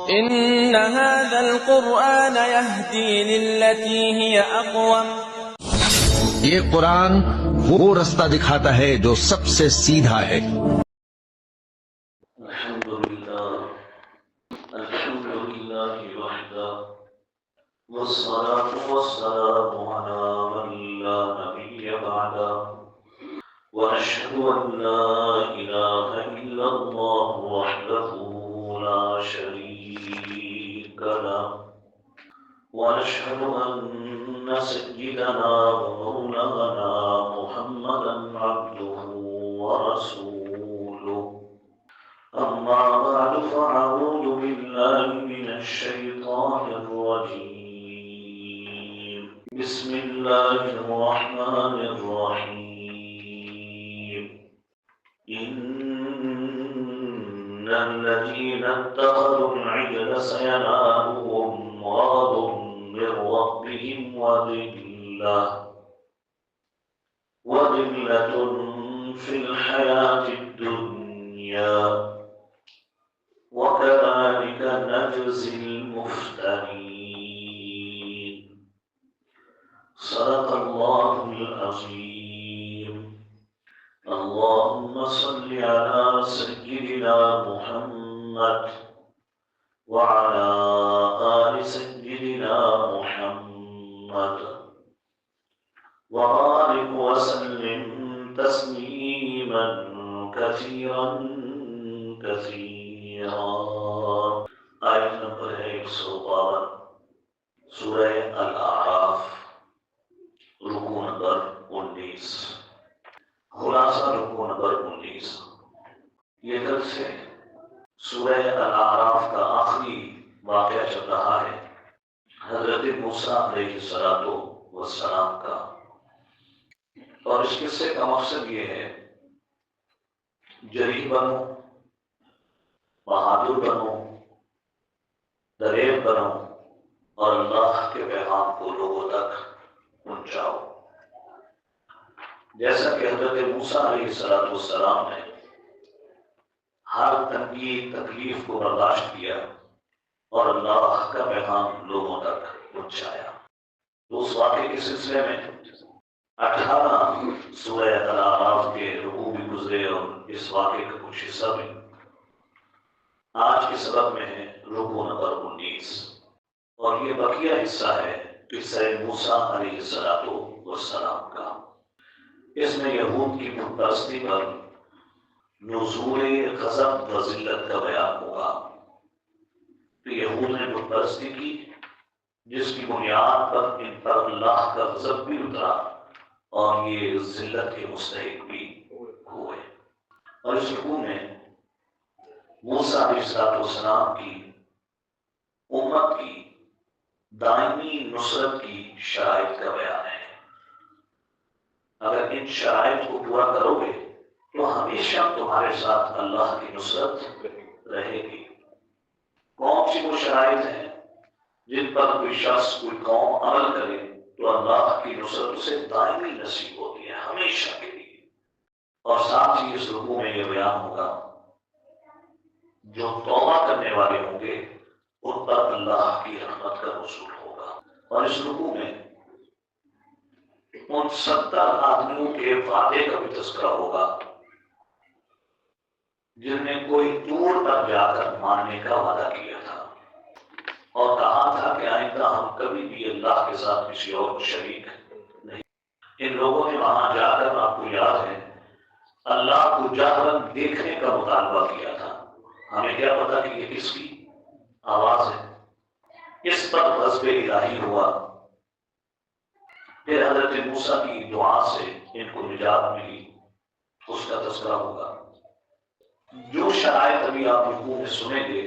إن هذا القرآن يهدي للتي هي أقوم. یہ قرآن وہ رستہ دکھاتا ہے جو سب سے سیدھا ہے. الحمد لله وحده والصلاة والسلام على من لا نبي بعده ونشهد أن لا إله إلا الله وحده لا شريك له ونشهد أن سيدنا ومولانا محمدا عبده ورسوله. أما بعد فأعوذ بالله من الشيطان الرجيم. بسم الله الرحمن الرحيم. إن الذين اتخذوا العجل سينالهم غضب من ربهم وذلة في الحياة الدنيا وكذلك نجزي المفترين. صدق الله العظيم. اللهم صل على سيدنا محمد وعلى آل سيدنا محمد وبارك وسلم تسليما كثيرا كثيرا. آیت نمبر ہے 152 سورہ الاعراف، رکوع نمبر 19. خلاصہ رکوع نمبر 19. یہ کل سے سورہ الاعراف کا آخری واقعہ چل رہا ہے حضرت موسیٰ علیہ السلام کا، اور اس قصے کا مقصد یہ ہے جری بنو، بہادر بنو، دریغ بنو اور اللہ کے پیغام کو لوگوں تک پہنچاؤ. جیسا کہ حضرت موسیٰ علیہ السلام نے ہر تنگی تکلیف کو برداشت کیا اور اللہ کا پیغام لوگوں تک پہنچایا. تو اس واقعے کے سلسلے میں 18 سورہ الاعراف کے رکوع بھی گزرے اور اس واقعے کا کچھ حصہ بھی. آج کے سبق میں ہے رکوع نمبر 19 اور یہ بقیہ حصہ ہے قصہ موسیٰ علیہ السلام کا. اس میں یہود کی بت پرستی پر نزول غضب و ذلت کا بیان ہوگا. تو یہود نے بت پرستی کی جس کی بنیاد پر ان پر اللہ کا غضب بھی اترا اور یہ ذلت کے مستحق بھی ہوئے. اور اس رکوع میں موسیٰ علیہ السلام کی امت کی دائمی نصرت کی شرائط کا بیان ہے. اگر ان شرائط کو پورا کرو گے تو ہمیشہ تمہارے ساتھ اللہ کی نصرت رہے گی. کون سی وہ شرائط ہیں جن پر کوئی شخص کوئی قوم عمل کرے تو اللہ کی نصرت اسے دائمی نصیب ہوتی ہے ہمیشہ کے لیے. اور ساتھ ہی اس رکوع میں یہ بیان ہوگا جو توبہ کرنے والے ہوں گے ان پر اللہ کی رحمت کا نزول ہوگا. اور اس رکوع میں ان 70 آدمیوں کے وعدے کا بھی تذکرہ ہوگا جن نے کوئی دور تک جا کر ماننے کا وعدہ کیا تھا اور کہا تھا کہ آئندہ ہم کبھی بھی اللہ کے ساتھ کسی اور کو شریک نہیں. ان لوگوں نے وہاں جا کر، آپ کو یاد ہے، اللہ کو جاہراً دیکھنے کا مطالبہ کیا تھا. ہمیں کیا پتا کہ یہ کس کی آواز ہے. اس پر غضب الہی ہوا. پھر حضرت موسیٰ کی دعا سے ان کو نجات ملی، اس کا تذکرہ ہوگا. جو شرائط ابھی آپ رکوع میں سنیں گے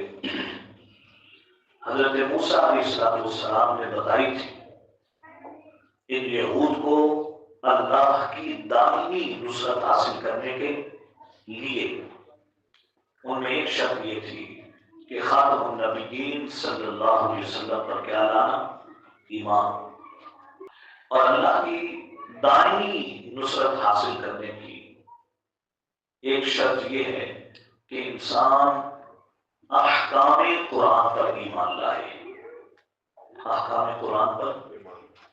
حضرت موسیٰ علیہ السلام نے بتائی تھی. ان یہود کو اللہ کی دائمی نصرت حاصل کرنے کے لیے ان میں ایک شرط یہ تھی کہ خاتم النبیین صلی اللہ علیہ وسلم پر کیا لانا؟ ایمان. اور اللہ کی دائمی نصرت حاصل کرنے کی ایک شرط یہ ہے کہ انسان احکام قرآن پر احکام قرآن پر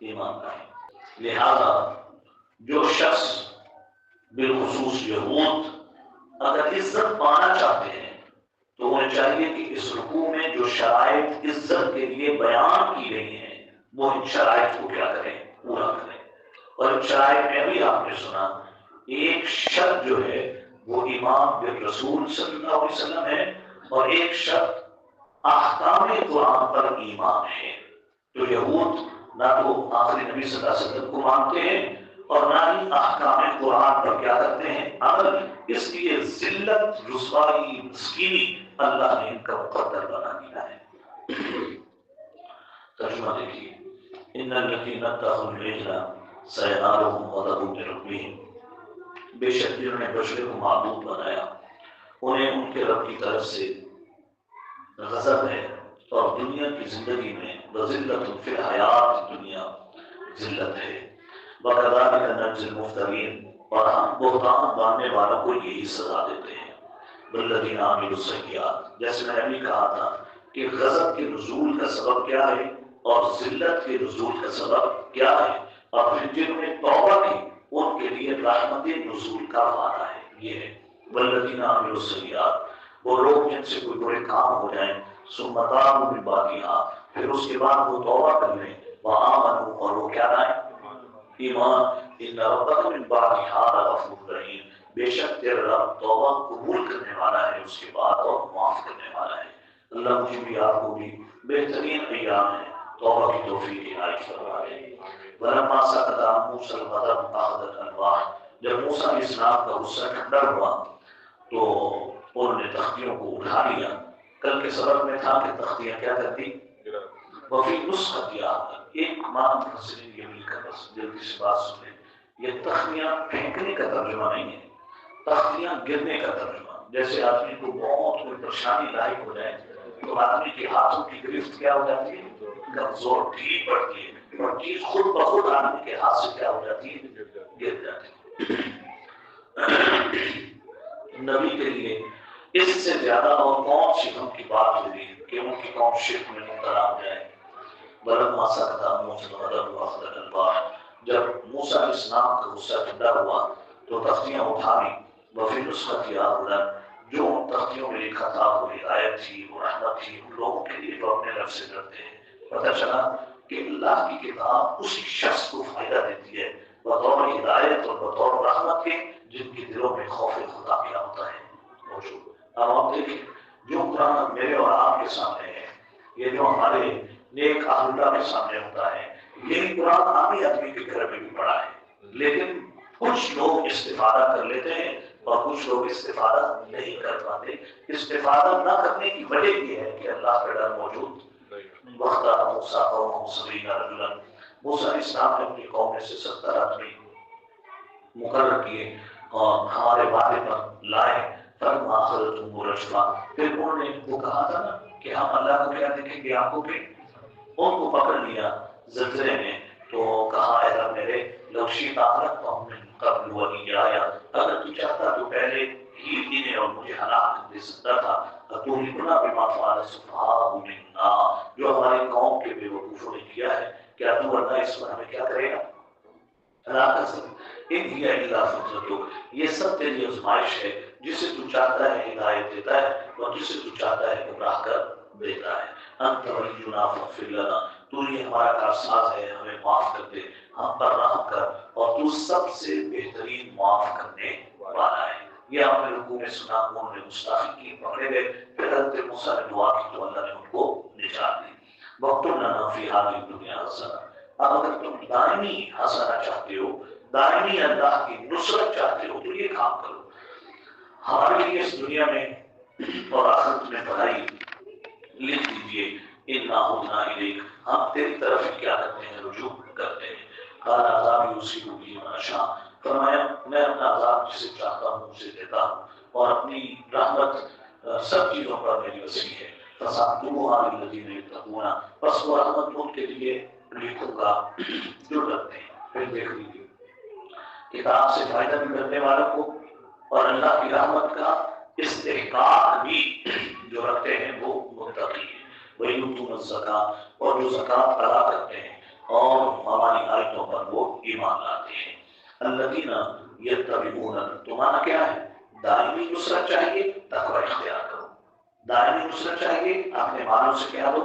ایمان لائیں۔ لہذا جو شخص بالخصوص یہود اگر عزت پانا چاہتے ہیں تو انہیں چاہیے کہ اس رکوع میں جو شرائط عزت کے لیے بیان کی گئی ہیں وہ ان شرائط کو کیا کریں، پورا کریں۔ اور ان شرائط میں ابھی آپ نے سنا ایک شرط جو ہے وہ ایمان بالرسول صلی اللہ علیہ وسلم ہے، اور ایک شرط احکام قرآن پر ایمان ہے۔ تو یہود نہ تو آخری نبی صلی اللہ علیہ وسلم کو مانتے ہیں اور نہ ہی احکام قرآن پر کیا کرتے ہیں، عمل۔ اس لیے ذلت، رسوائی، مسکینی اللہ نے ان کا مقدر بنا دیا ہے۔ ترجمہ دیکھیے، ان الذین اتخذوا العجل سینالهم غضب من ربهم، بے شک جنہوں نے بچڑے کو معبود بنایا انہیں ان کے رب کی طرف سے غضب ہے، اور دنیا کی زندگی میں وذلت فی الحیات دنیا ذلت ہے۔ وَكَذَلِكَ نَجْزِي الْمُفْتَرِينَ، اور ہم بہتان باندھنے والوں کو یہی سزا دیتے ہیں۔ وَالَّذِينَ عَمِلُوا السَّيِّئَاتِ، جیسے میں نے ابھی کہا تھا کہ غضب کے نزول کا سبب کیا ہے اور ذلت کے نزول کا سبب کیا ہے، اور پھر جنہوں نے توبہ کی ان کے لیے رحمت نزول کا وعدہ ہے۔ یہ ہے وَالَّذِينَ عَمِلُوا السَّيِّئَاتِ، وہ لوگ جن سے کوئی برے کام ہو جائیں، ثُمَّ تَابُوا مِن بَعْدِهَا، پھر اس کے بعد وہ توبہ کر لیں، وَآمَنُوا، اور وہ کیا لائیں، ایمان، ان ربک من بعدها لغفور رحیم، بے شک تیرا رب توبہ قبول کرنے والا ہے اس کے بعد اور معاف کرنے والا ہے۔ اللہ مجھے بھی آپ کو بھی بہترین ایام ہے توبہ کی توفیق عنایت فرمائے۔ ولما سکت عن موسیٰ الغضب اخذت الالواح، جب موسیٰ علیہ السلام کا غصہ ٹھنڈا ہوا تو انہوں نے تختیوں کو اٹھا لیا۔ کل کے سبق میں تھا کہ تختیاں کیا کرتی، وفی نسختیا، ایک مان مفسرین یہ مل کر بس جلدی سے بات سنیں، یہ تختیاں پھینکنے کا ترجمہ نہیں ہے، تختیاں گرنے کا ترجمہ۔ جیسے آدمی کو بہت کوئی پریشانی لاحق ہو جائے تو آدمی کے ہاتھوں کی گرفت کیا ہو جاتی ہے، کمزور ڈھیل پڑتی ہے، اور چیز خود بخود آدمی کے ہاتھ سے کیا ہو جاتی ہے، گر جاتی ہے۔ نبی کے لیے اس سے زیادہ اور کون سی غم کی بات ہوگی کہ ان کی قوم شرک میں مبتلا ہو جائے۔ ولما سکت عن موسیٰ الغضب اخذت الالواح، جب موسیٰ علیہ السلام کا غصہ ٹھنڈا ہوا تو تختیاں اٹھا لی۔ وفی نسختیا ہدی، جو ان تختیوں میں لکھا تھا وہ ہدایت تھی، وہ رحمت تھی ان لوگوں کے لیے جو اپنے رب سے ڈرتے ہیں۔ پتہ چلا کہ اللہ کی کتاب اسی شخص کو فائدہ دیتی ہے بطور ہدایت اور بطور رحمت کے جن کے دلوں میں خوف خدا کیا ہوتا ہے موجود۔ اب آپ دیکھیں جو قرآن میرے اور آپ کے سامنے ہے، یہ جو ہمارے نیک اہل اللہ کے سامنے ہوتا ہے، یہی قرآن عامی آدمی کے گھر میں بھی پڑا ہے، لیکن کچھ لوگ استفادہ کر لیتے ہیں اور کچھ لوگ استفادہ نہیں کر پاتے۔ استفادہ نہ کرنے کی وجہ یہ ہے کہ اللہ کا ڈر موجود۔ وَاخْتَارَ مُوسَىٰ قَوْمَهُ 70 رَجُلًا، موسیٰ علیہ السلام نے اپنی قوم میں سے 70 آدمی مقرر کیے اور ہمارے وعدے پر لائے۔ فَلَمَّا أَخَذَتْهُمُ الرَّجْفَةُ، پھر انہوں نے وہ کہا تھا نا کہ ہم اللہ کو کیا دیکھیں گے، آنکھوں پہ، ان کو پکڑ لیا زلزلے میں، تو کہا اے رب میرے لو شئت أهلكتهم من قبل وإياي، اگر تو چاہتا تو پہلے ہی انہیں اور مجھے ہلاک دے سکتا تھا۔ أَتُهْلِكُنَا بِمَا فَعَلَ السُّفَهَاءُ مِنَّا، جو ہمارے قوم کے بے وقوفوں نے کیا ہے، کیا تو اللہ اس پر ہمیں کیا کرے گا، ہلاک کر سکتا۔ ان ہی الا فتنتک، یہ سب تیری آزمائش ہے، جسے تو چاہتا ہے ہدایت دیتا ہے اور جسے تو چاہتا ہے گمراہ کر دیتا ہے۔ انت ولینا فاغفر لنا، تو یہ ہمارا کارساز ہے، ہمیں معاف کر دے، ہم پر رحم کر، اور تو سب سے بہترین معاف کرنے والا ہے۔ یہ آپ نے رکوع میں سنا، انہوں نے گستاخی کی، پکڑے گئے، پھر حضرت موسیٰ نے دعا کی تو اللہ نے ان کو نجات دی۔ وَاكْتُبْ لَنَا فِي هَٰذِهِ الدُّنْيَا حَسَنَةً، اب اگر تم دائمی حسنہ چاہتے ہو، دائمی اللہ کی نصرت چاہتے ہو تو یہ کام کرو، ہمارے لیے اس دنیا میں اور آخرت میں بھلائی لکھ دیجئے۔ اِنَّا هُدْنَا إِلَيْكَ، ہم تیری طرف ہی کیا کرتے ہیں، رجوع کرتے ہیں۔ قَالَ عَذَابِي يُصِيبُ بِهِ مَن أَشَاءُ، فرمایا میں اپنا عذاب جسے چاہتا ہوں اسے دیتا ہوں، اور اپنی رحمت سب چیزوں پر میری وسیع ہے۔ فَسَأَكْتُبُهَا لِلَّذِينَ يَتَّقُونَ، بس وہ رحمت ان کے لیے لکھوں گا جو ڈرتے ہیں۔ پھر دیکھ لیجیے کتاب سے فائدہ بھی کرنے والوں کو اور اللہ کی رحمت کا استحقاق بھی جو رکھتے ہیں وہ متقی ہیں۔ وَيُؤْتُونَ الزَّكَاةَ اور جو زکوٰۃ ادا کرتے ہیں اور ہماری آیتوں پر وہ ایمان لاتے ہیں. الذین یتبعون، تمہارا کیا ہے؟ دائمی نصرت چاہیے تقوی اختیار کرو. دائمی نصرت چاہیے اپنے مالوں سے کیا دو.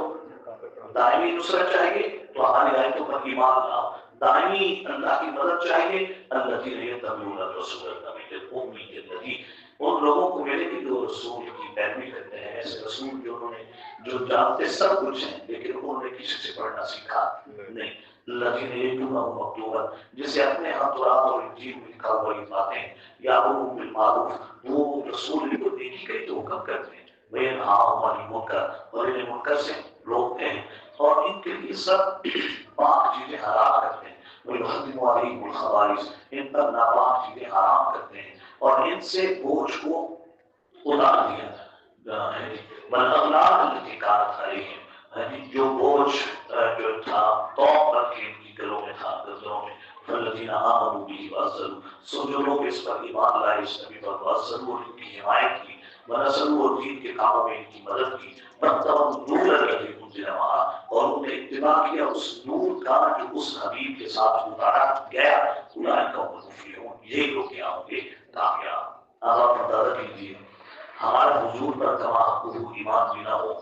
دائمی نصرت چاہیے تو ہماری آیتوں پر ایمان لاؤ. دائمی اللہ کی مدد چاہیے الذین یتبعون الرسول النبی الأمی الذی، ان لوگوں کو ملے گی جو رسول کی پیروی کرتے ہیں، ایسے رسول جو انہوں نے جو جانتے سب کچھ ہیں لیکن انہوں نے کسی سے پڑھنا سیکھا نہیں. الذین یجدونہ مکتوبا، جسے اپنے ہاں تورات اور انجیل میں لکھا ہوا یہ باتیں، یامرون بالمعروف، وہ رسول کو نیکی کا تو حکم کرتے ہیں، وینہاہم عن المنکر، اور انہیں منکر سے روکتے ہیں اور ان کے لیے سب پاک چیزیں حرام کرتے ہیں. وَيُحَرِّمُ عَلَيْهِمُ الْخَبَائِثَ، ان پر ناپاک چیزیں حرام کرتے ہیں اور ان سے بوجھ کو اتار دیا. وَالْأَغْلَالَ الَّتِي كَانَتْ عَلَيْهِمْ، جو بوجھ جو تھا توق پر کے ان کی گلوں میں تھا، گردنوں میں. فَالَّذِينَ آمَنُوا بِهِ وَعَزَّرُوهُ، سو جو لوگ اس پر ایمان لائے اس نبی پر، وَعَزَّرُوهُ، ان کی حمایت کی، وَنَصَرُوهُ، اور دین کے کاموں میں ان کی مدد کی، وَاتَّبَعُوا النُّورَ الَّذِي أُنزِلَ مَعَهُ، اور انہوں نے اتباع کیا اس نور کا جو اس حبیب کے ساتھ اتارا گیا. اولئک هم المفلحون، یہی لوگ کیا ہوں گے؟ کامیاب. اب آپ اندازہ کیجیے ہمارے حضور پر کما حقہ ایمان بھی نہ ہو،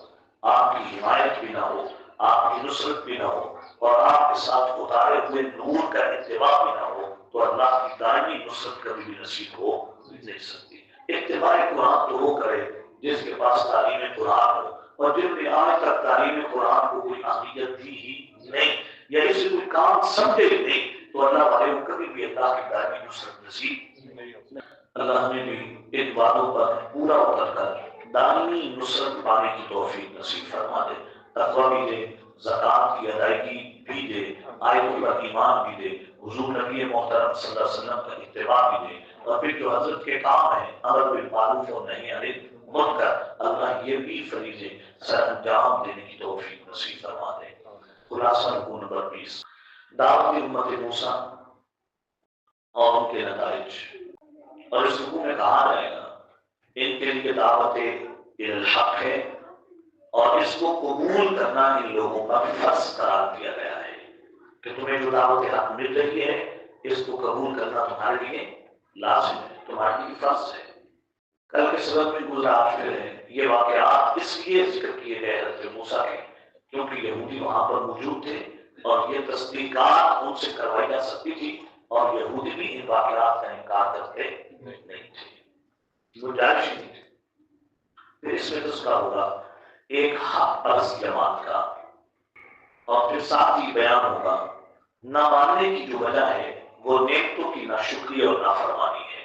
آپ کی حمایت بھی نہ ہو، آپ کی نصرت بھی نہ ہو، اور آپ کے ساتھ اتارے ہوئے نور کا اتباع بھی نہ ہو، تو اللہ کی دائمی نصرت کبھی بھی نصیب ہو نہیں سکتی. اتباع قرآن تو وہ کرے جس کے پاس تعلیم قرآن ہو، اور جن نے آج تک تعلیم قرآن کو کوئی اہمیت دی ہی نہیں یا اسے کوئی کام سمجھے ہی نہیں، تو اللہ والے کو کبھی بھی اللہ کی دائمی نصرت نصیب نہیں ہوتی. اللہ ہمیں بھی ان باتوں پر پورا اتر کر دائمی نصرت پانے کی توفیق نصیب فرما دے. تقویٰ بھی دے، زکوٰۃ کی ادائیگی بھی دے، آیتوں پر ایمان بھی دے، حضور نبی محترم صلی اللہ علیہ وسلم کا اتباع بھی دے، اور پھر جو حضرت کے کام ہیں امر بالمعروف اور نہی عن المنکر، اللہ یہ بھی فریضے سر انجام دینے کی توفیق نصیب فرما دے. خلاصہ رکوع نمبر 20، دعوت امت موسیٰ اور ان کے نتائج. اور اس رکوع میں کہا جائے گا ان کے لیے دعوت الحق ہے اور اس کو قبول کرنا ان لوگوں کا فرض قرار دیا گیا ہے کہ تمہیں جو دعوت حق مل رہی ہے اس کو قبول کرنا تمہارے لیے لازم ہے، تمہارے لیے فرض ہے. کل کے سبق میں گزرا آخر ہے یہ واقعات اس لیے ذکر کیے گئے حضرت موسیٰ کے کیونکہ یہودی وہاں پر موجود تھے اور یہ تصدیقات ان سے کروائی جا سکتی تھی، اور یہودی بھی ان واقعات کا انکار کرتے نہیں تھے، گنجائش نہیں تھی. پھر اس میں تذکرہ ہوگا ایک حق پرست جماعت کا، اور پھر ساتھ ہی بیان ہوگا نہ ماننے کی جو وجہ ہے وہ نیکتوں کی ناشکری اور نافرمانی ہے.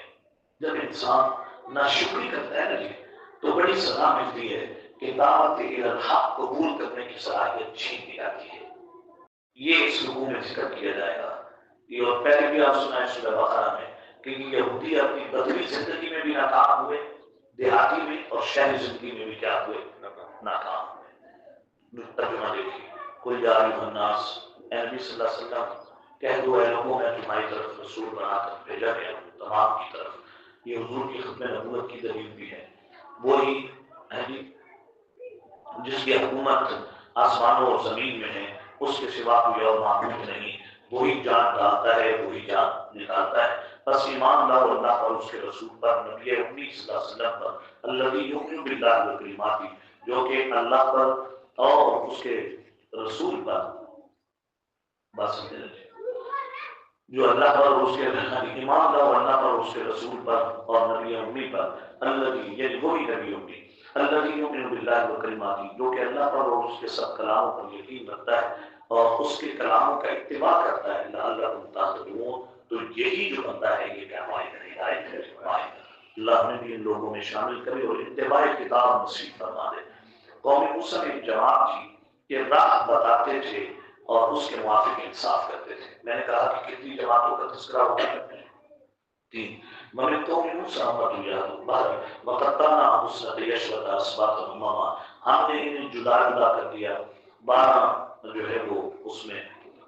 جب انسان ناشکری کرتا ہے نا جی تو بڑی سزا ملتی ہے کہ دعوت الحق قبول کرنے کی صلاحیت چھین دی جاتی ہے. یہ اس رکوع میں ذکر کیا جائے گا. یہ اور پہلے بھی آپ سنا ہے سورہ بقرہ میں کہ یہودی اپنی بدوی زندگی میں بھی ناکام ہوئے، دیہاتی میں اور شہری زندگی میں بھی کیا ہوئے؟ ناکام ہوئے. ترجمہ دیکھیے، قل یا ایھا الناس، اے نبی صلی اللہ علیہ وسلم کہہ دو اے لوگوں میں تمہاری طرف رسول بنا کر بھیجا گیا ہوں تمام کی طرف. یہ حضور کی ختم نبوت کی دلیل بھی ہے. وہی ہے جی جس کی حکومت آسمانوں اور زمین میں ہے، اس کے سوا کوئی اور معبود نہیں، وہی جان ڈالتا ہے وہی جان نکالتا ہے. بس ایمان لاؤ اللہ اور اس کے رسول پر، نبی امی صلی اللہ علیہ وسلم پر، الذی یؤمن باللہ وکلماتہ، جو کہ اللہ پر اور اس کے رسول پر، بس جو اللہ پر اور اس کے ایمان لاؤ اللہ پر اور اس کے رسول پر اور نبی امی پر، الذی یعنی وہی نبی امی، الذی یؤمن باللہ وکلماتہ، جو کہ اللہ پر اور اس کے سب کلاموں پر یقین رکھتا ہے اور اس کے کلاموں کا اتباع کرتا ہے. لعلکم تہتدون، تو یہی جو بندہ ہے یہ کیا ہدایت ہے. اللہ نے بھی ان لوگوں میں شامل کرے اور اتباع کتاب نصیب فرما دے. قوم موسیٰ میں ایک جماعت تھی کہ راہ بتاتے تھے اور اس کے موافق انصاف کرتے تھے. میں نے کہا کہ کتنی جماعتوں کا تذکرہ ہوتا ہے؟ 3. مَنْ قَوْمِ مُوسَىٰ أُمَّةٌ جَاءَتْ بِالْحَقِّ وَقَطَّعْنَاهُمْ اثْنَتَيْ عَشْرَةَ أَسْبَاطًا أُمَمًا، ہم نے انہیں جدا جدا کر دیا 12 جو ہے وہ اس میں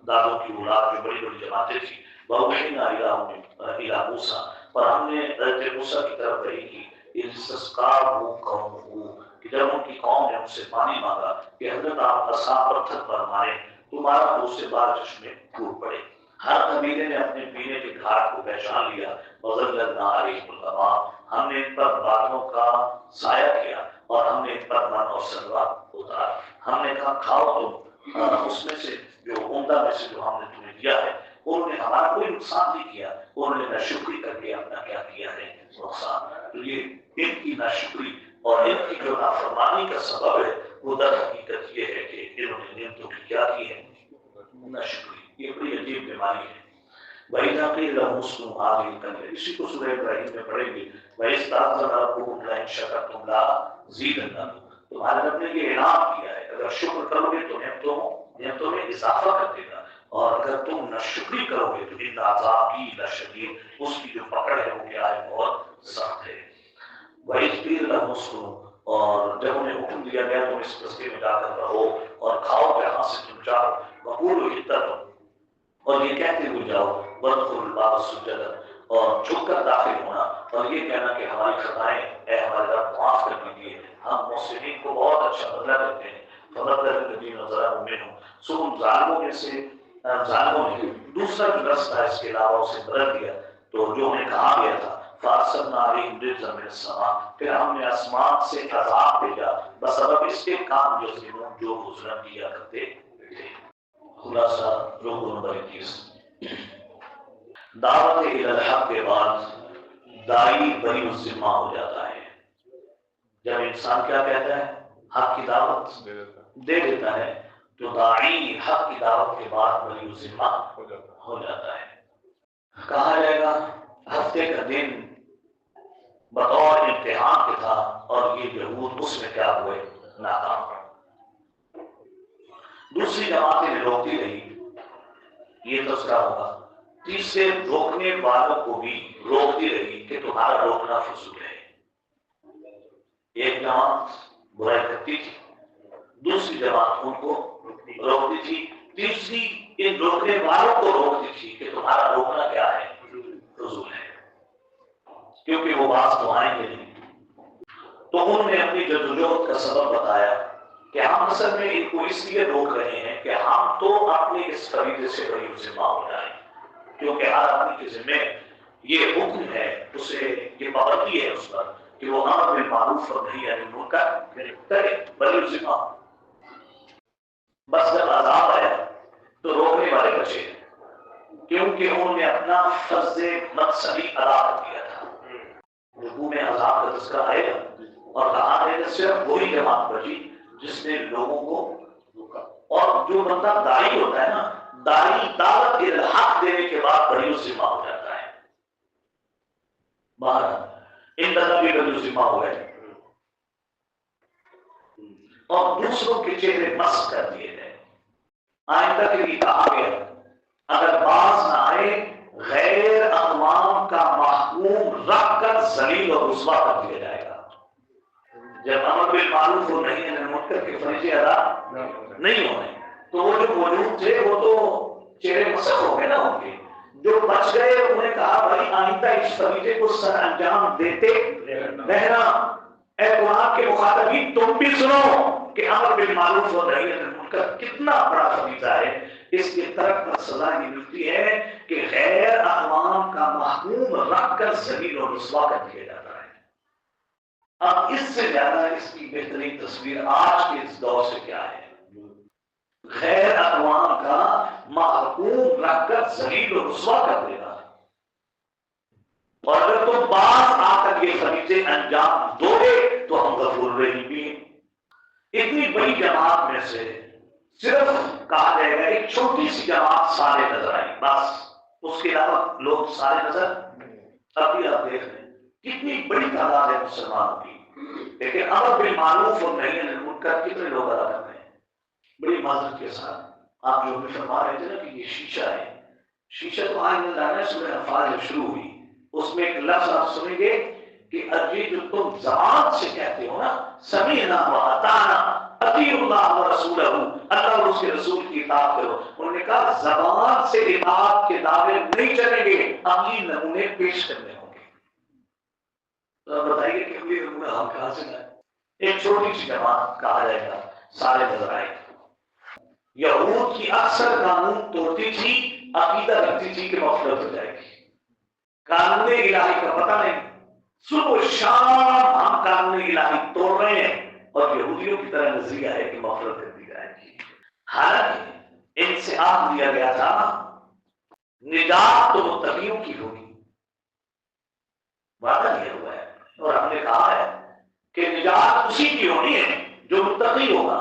دادوں کی اولاد جو بڑی بڑی جماعتیں تھیں. وَأَوْحَيْنَا إِلَىٰ مُوسَىٰ، اور ہم نے حضرت موسیٰ کی طرف وحی کی، اِذِ اسْتَسْقَاهُ قَوْمُهُ، کہ جب ان کی قوم نے ان سے پانی مانگا کہ حضرت آپ عصا پتھر پر مارے تمہارا تو اس سے بعد چشمے پھوٹ پڑے. ہر قبیلے نے اپنے پینے کے گھاٹ کو پہچان لیا. وَظَلَّلْنَا عَلَيْهِمُ الْغَمَامَ ہم نے ان پر بادلوں کا سایہ کیا اور ہم نے ان پر من اور سلوہ اتارا. ہم نے کہا کھاؤ تم اس میں سے جو عمدہ میں سے جو ہم نے تمہیں دیا ہے. انہوں نے ہمارا کوئی نقصان نہیں کیا. انہوں نے ناشکری کر کے اپنا کیا کیا ہے نقصان. تو یہ ان کی ناشکری اور ان کی جو نافرمانی کا سبب ہے وہ در حقیقت یہ ہے کہ انہوں نے نعمتوں کی کیا کی ہے ناشکری. یہ بڑی عجیب بیماری ہے. وَإِذَا قِيلَ لَهُمُ اسْكُنُوا هَٰذِهِ الْقَرْيَةَ اسی کو سورہ ابراہیم میں پڑھیں گے. وَإِذْ رَبُّكُمْ لَئِن شَكَرْتُمْ لَأَزِيدَنَّكُمْ تمہارے رب نے یہ اعلان کیا ہے اگر شکر کرو گے تو نعمتوں میں اضافہ کر دے گا اور اگر تم ناشکری کرو گے تو ان عذابی لشدید اس کی جو پکڑ ہے وہ کیا ہے بہت سخت ہے. وَإِذْ قِيلَ لَهُمُ اسْكُنُوا اور جب انہیں حکم دیا گیا تم اس بستی میں جا کر رہو اور کھاؤ جہاں سے تم چاہو. وَقُولُوا حِطَّةٌ اور یہ کہتے ہوئے جاؤ. وَادْخُلُوا الْبَابَ سُجَّدًا اور جھک کر داخل ہونا اور یہ کہنا کہ ہماری خطائیں اے ہمارے رب معاف کر دیجیے. ہم محسنین کو بہت اچھا بدلہ دیتے ہیں. فَبَدَّلَ الَّذِينَ ظَلَمُوا مِنْهُمْ سو ان ظالموں میں سے ظالموں نے دوسرا جو رستہ ہے اس کے علاوہ اسے بدل دیا تو جو انہیں کہا گیا تھا. فَأَرْسَلْنَا عَلَيْهِمْ رِجْزًا مِنَ السَّمَاءِ پھر ہم نے آسمان سے عذاب بھیجا بسبب اس کے کام جو وہ ظلم کیا کرتے تھے. خلاصہ رکو نمبر 21 دعوت الی الحق کے بعد داعی بری الذمہ ہو جاتا ہے. جب انسان کیا کہتا ہے حق کی دعوت دے دیتا ہے تو داعی حق کی دعوت کے بعد بری الذمہ ہو جاتا ہے. کہا جائے گا ہفتے کا دن بطور امتحان کے تھا اور یہ یہود اس میں کیا ہوئے ناکام. دوسری جماعتیں روکتی رہی یہ تذکرہ ہوگا. تیسرے روکنے والوں کو بھی روکتی رہی کہ تمہارا روکنا فضول ہے. ایک جماعت برائی کرتی تھی دوسری جماعت ان کو روکتی تھی تیسری ان روکنے والوں کو روکتی تھی کہ تمہارا روکنا کیا ہے فضول ہے کیونکہ وہ باز تو آئیں گے نہیں. تو انہوں نے اپنی جدوجہد کا سبب بتایا کہ ہم اصل میں ان کو اس لیے روک رہے ہیں کہ ہم تو اپنے اس فریضے سے بری ذمہ ہو جائیں کیونکہ ہر آدمی کے ذمہ یہ حکم ہے اسے یہ پابندی ہے اس پر کہ وہ امر بالمعروف اور نہی عن المنکر کرے بری ذمہ. بس جب عذاب آیا تو روکنے والے بچے کیونکہ انہوں نے اپنا فرض مقصدی ادا کر دیا تھا. رکوع میں عذاب کا تذکرہ آئے گا اور کہا ہے کہ صرف وہی جماعت بچی جس نے لوگوں کو اور جو بندہ داعی ہوتا ہے نا داعی دعوت الحق دینے کے بعد بری ذمہ ہو جاتا ہے. باہر ان دفعہ بھی بری ذمہ ہو گئے اور دوسروں کے چہرے مسخ کر دیے گئے. آئندہ کے لیے کہا گیا اگر باز نہ آئے غیر اقوام کا محکوم رکھ کر ذلیل اور رسوا کر دیا جائے گا. جب امر بالمعروف اور نہی عن المنکر کے فریضے ادا نہیں ہونے تو وہ جو موجود تھے وہ تو چہرے مسخ ہو گئے نا ان کے. جو بچ گئے انہیں کہا بھائی آئندہ اس فریضے کو سر انجام دیتے رہنا. اے قرآن کے مخاطبین تم بھی سنو کہ امر بالمعروف اور نہی عن المنکر کتنا بڑا فریضہ ہے. اس کے ترک پر سزا یہ ملتی ہے کہ غیر اقوام کا محکوم رکھ کر ذلیل اور رسوا کر دیا جاتا ہے. اب اس سے زیادہ اس کی بہترین تصویر آج کے اس دور سے کیا ہے. غیر اقوام کا محکوم رکھ کر ذلیل اور رسوا کر دے گا اور اگر تم باز آ کر یہ فریضے انجام دو گے تو ہم غفور رحیم بھی ہیں. اتنی بڑی جماعت میں سے صرف کہا جائے گا ایک چھوٹی سی جماعت سارے نظر آئی بس اس کے علاوہ لوگ سارے نظر. ابھی آپ دیکھ رہے ہیں کتنی بڑی تعداد ہے مسلمانوں کی لیکن امر بالمعروف اور نہی عن المنکر کتنے لوگ ادا کر رہے ہیں. بڑی معذرت کے ساتھ آپ جو بھی فرما رہے تھے نا کہ یہ شیشہ ہے. شیشہ تو آج اللہ نے سورہ انفال جب شروع ہوئی اس میں ایک لفظ آپ سنیں گے کہ یہ جو تم زبان سے کہتے ہو نا سمیعنا و اطعنا اطیعوا اللہ و رسولہ اللہ اور اس کے رسول کی اطاعت کرو. انہوں نے کہا زبان سے اطاعت کے دعوے نہیں چلیں گے عملی نمونے پیش کرنے ہوں گے. تو آپ بتائیے کہ عملی نمونہ ہم کہاں سے لائیں. ایک چھوٹی سی جماعت کہا جائے گا سارے نظر آئے. یہود کی اکثر قانون توڑتی تھی، عقیدہ رکھتی تھی کہ مغفرت ہو جائے گی. قانون الہی کا پتہ نہیں، صبح و شام ہم قانون الہی توڑ رہے ہیں اور یہودیوں کی طرح نظریہ ہے کہ مغفرت کر دی جائے گی. حالانکہ ان سے آپ دیا گیا تھا نجات تو متقیوں کی ہوگی، وعدہ دیا ہوا ہے اور ہم نے کہا ہے کہ نجات اسی کی ہونی ہے جو متقی ہوگا،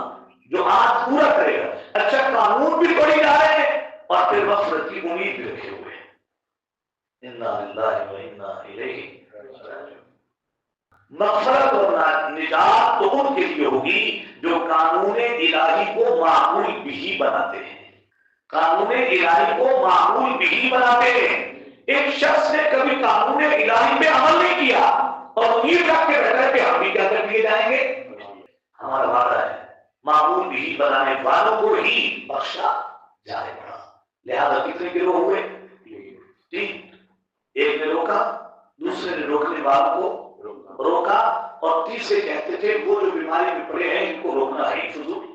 جو ہاتھ پورا کرے گا. اچھا قانون بھی پڑھی جا رہے ہیں اور پھر مغفرت کی امید بھی رکھے ہوئے ہیں. انا للہ و انا الیہ راجعون. مغفرت اور نجات تو ان کے لیے ہوگی جو قانون الہی کو معقول بھی بناتے ہیں. قانون الہی کو معقول بھی بناتے ہیں. ایک شخص نے کبھی قانون الہی پہ عمل نہیں کیا اور امید رکھ کے بیٹھا ہے کہ ہم بھی کیا کر دیے جائیں گے. ہمارا وعدہ ہے معقول بھی بنانے والوں کو ہی بخشا جائے گا. لہذا کتنے گروہ ہوئے؟ تین. ایک نے روکا، دوسرے نے روکنے والوں کو روکا اور تیسرے کہتے تھے وہ جو بیماری میں پڑے ہیں ان کو روکنا ہے فضول.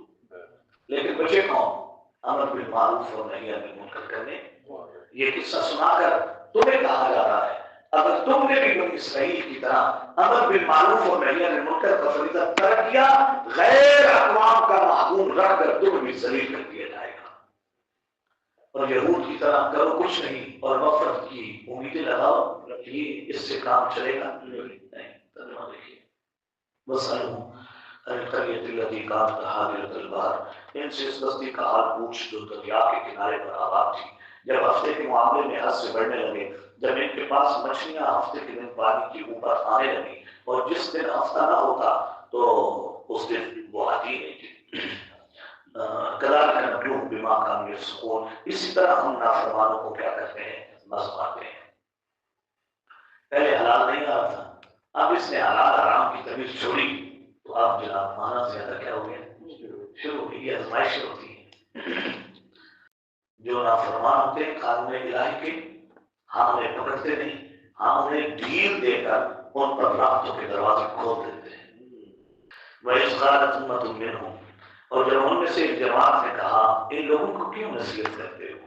لیکن بچے کون؟ امر بالمعروف اور نہی عن المنکر کرنے. یہ قصہ سنا کر تمہیں کہا جا رہا ہے اگر تم نے بھی بنی اسرائیل کی طرح امر بالمعروف اور نہی عن المنکر کا فریضہ ترک کیا، غیر اقوام کا محکوم رکھ کر تمہیں بھی ذلیل کر دیا جائے گا. اور یہود کی طرح کرو کچھ نہیں اور مغفرت کی امیدیں لگاؤ، یہ اس سے کام چلے گا نہیں. ترجمہ دیکھیے. وَاسْأَلْهُمْ عَنِ الْقَرْيَةِ الَّتِي كَانَتْ حَاضِرَةَ الْبَحْرِ. ان سے اس بستی کا حال پوچھ جو دریا کے کنارے پر آباد تھی. جب ہفتے کے معاملے میں حد سے بڑھنے لگے، جب ان کے پاس مچھلیاں ہفتے کے دن پانی کے اوپر آنے لگی اور جس دن ہفتہ نہ ہوتا تو اس دن وہ آتی نہیں تھی. کذالک نبلوہم بما کانوا یفسقون. اسی طرح ہم نافرمانوں کو کیا کرتے ہیں؟ آزماتے ہیں. پہلے حلال نہیں آ رہا تھا، اب اس نے حلال حرام کی تمیز چھوڑی تو اب جناب مانا زیادہ کیا ہو گیا؟ شروع ہوئی. یہ آزمائشیں ہوتی ہیں. جو نافرمان ہوتے ہیں قانون الہی کے، ہم انہیں پکڑتے نہیں، ہم انہیں ڈھیل دے کر ان پر رحمتوں کے دروازے کھول دیتے ہیں. وَإِذْ قَالَتْ أُمَّةٌ مِّنْهُمْ. اور جب ان میں سے ایک جماعت نے کہا ان لوگوں کو کیوں نصیحت کرتے ہو؟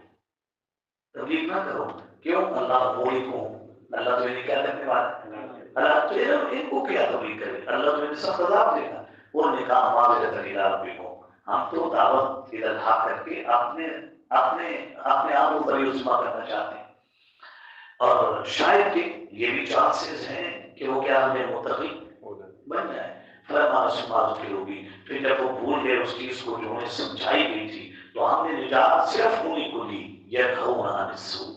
تبلیغ نہ کرو. کیوں؟ اللہ مولکم، اللہ تو انہیں کیا کرنے والا ہے؟ اللہ تو ان کو کیا تبلیغ کرے؟ اللہ تو انہیں سخت عذاب دے گا. انہوں نے کہا معذرۃ الی ربکم، ہم تو دعوت الحاق کر کے اپنے آپ کو بری عظما کرنا چاہتے ہیں اور شاید کہ یہ بھی چانسز ہیں کہ وہ کیا ہمیں متقی بن جائے. فلما نسوا ما ذکروا بھی، پھر جب وہ بھول گئے اس چیز کو جو انہیں سمجھائی گئی تھی تو ہم نے نجات صرف انہیں کو دی. ینہون عن السوء،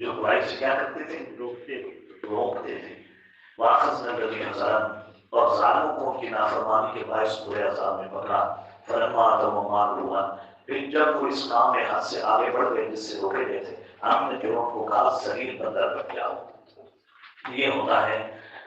جو برائی سے کیا کرتے تھے؟ روکتے تھے. واخذنا الذین ظلموا، اور ظالموں کو ان کی نافرمانی کے باعث برے عذاب میں پکڑا. فلما اتوا ما نهوا عنہ، پھر جب وہ اس کام میں حد سے آگے بڑھ گئے جس سے روکے گئے تھے ہم نے جو ان کو کہا ذلیل بندر بن جاؤ. یہ ہوتا ہے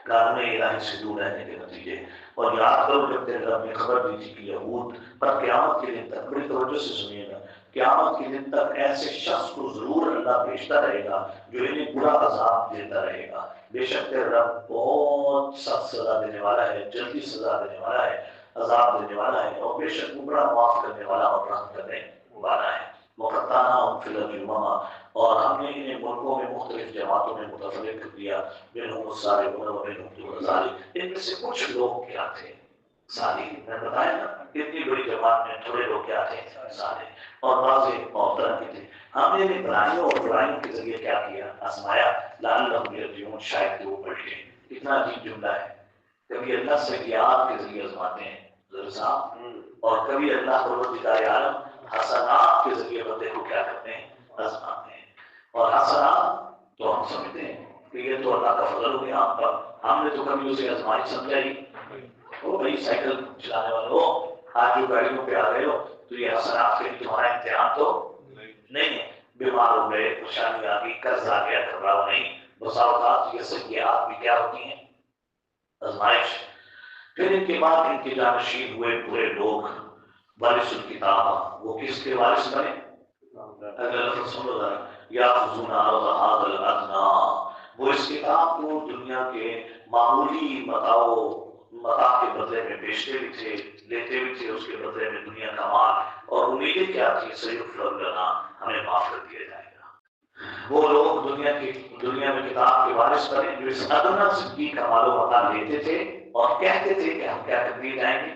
قانون الہی سے دور رہنے کے نتیجے. اور یاد کرو جب تیرے رب نے خبر دی تھی کہ یہود پر قیامت کے دن تک، بڑی توجہ سے سنیے گا، قیامت کے دن تک ایسے شخص کو ضرور اللہ بھیجتا رہے گا جو انہیں برا عذاب دیتا رہے گا. بے شک تیرا رب بہت سخت سزا دینے والا ہے، جلدی سزا دینے والا ہے، عذاب دینے والا ہے اور بے شک بڑا معاف کرنے والا اور رحم کرنے والا ہے. وقتاناہم فی الارض امما، اور ہم نے انہیں ملکوں میں مختلف جماعتوں میں متفرق کر دیا. منہم الصالحون و منہم دون ذلک، ان میں سے کچھ لوگ کیا تھے؟ صالح. میں بتایا نا اتنی بڑی جماعت میں تھوڑے لوگ کیا تھے؟ صالح. اور بعض اور طرح کے تھے. ہم نے برائیوں اور برائیوں کے ذریعے کیا کیا؟ آزمایا. لعلہم یرجعون، شاید کہ وہ پلٹیں. کتنا عجیب جملہ ہے. کبھی اللہ سیئات کے ذریعے آزماتے ہیں اور کبھی اللہ پروردگار عالم حسنات کے ذریعے بندے کو کیا کرتے ہیں؟ آزماتے ہیں. اور حسنات تو ہم سمجھتے ہیں کہ یہ تو اللہ کا فضل ہو گیا ہم پر، ہم نے تو کبھی اسے آزمائش سمجھا ہی. وہ بھائی سائیکل چلانے والے ہو، آج جو گاڑیوں پہ آ رہے ہو تو یہ حسنات کے لیے تمہارا امتحان تو نہیں ہے. بیمار ہو گئے، پریشانی آ گئی، قرض آ گیا، گھبراؤ نہیں. بسا اوقات یہ سیئات بھی کیا ہوتی ہیں؟ آزمائش. پھر ان کے بعد ان کے جانشین ہوئے برے لوگ، وارث الکتاب. وہ کس کے وارث بنے؟ اگر لفظ سن لو ذرا، یاخذون عرض هذا الادنی، وہ اس کتاب کو دنیا کے معمولی متاع متاع کے بدلے میں بیچتے بھی تھے، لیتے بھی تھے اس کے بدلے میں دنیا کا مال، اور امیدیں کیا تھی؟ سیغفر لنا، ہمیں معاف کر دیا جائے گا۔ وہ لوگ دنیا میں کتاب کے وارث بنے جو اس ادنا زندگی کا مال و متاع لیتے تھے اور کہتے تھے کہ ہم کیا کر دیے جائیں گے؟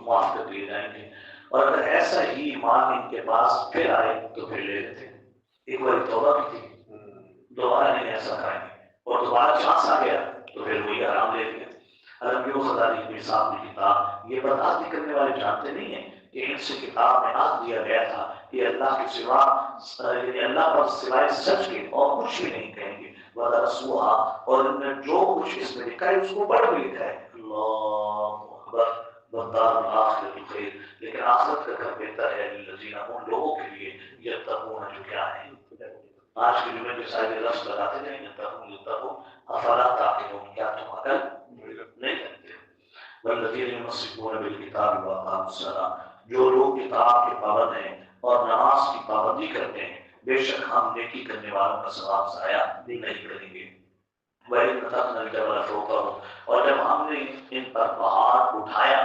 معاف کر دیے جائیں گے۔ اور اگر ایسا ہی مال ان کے پاس پھر آئے تو پھر لے لیتے۔ ایک بار توبہ بھی تھی، دوبارہ نہیں ایسا کریں گے، اور دوبارہ چانس آ گیا تو پھر وہی آرام لے لیا۔ عربیوں خداری کی صاحب کی کتاب، یہ برداشت کرنے والے جانتے نہیں ہیں کہ ان سے کتاب میں آج دیا گیا تھا کہ اللہ کے سوا، یعنی اللہ پر سوائے سچ کے اور کچھ بھی نہیں کہیں گے۔ وَدَرَسُوهَا، اور ان نے جو کچھ اس میں لکھا ہے اس کو پڑھ بھی لکھا ہے۔ اللہ اکبر، وَالدَّارُ الْآخِرَةُ خَيْرٌ، لیکن آخرت کا گھر بہتر ہے للذین، ان لوگوں کے لیے یتقون، جو کیا ہے آج کے جمعے کے سارے لفظ لگاتے ہیں، یتقون افلا تعقلون، کیا تم عقل نہیں کرتے؟ والذین یمسکون بالکتاب واقاموا الصلاۃ، جو لوگ کتاب کے پابند ہیں اور نماز کی پابندی کرتے ہیں، بے شک ہم نیکی کرنے والوں کا ثواب ضائع نہیں کریں گے۔ وَإِذْ نَتَقْنَا الْجَبَلَ فَوْقَهُمْ، اور جب ہم نے ان پر پہاڑ اٹھایا،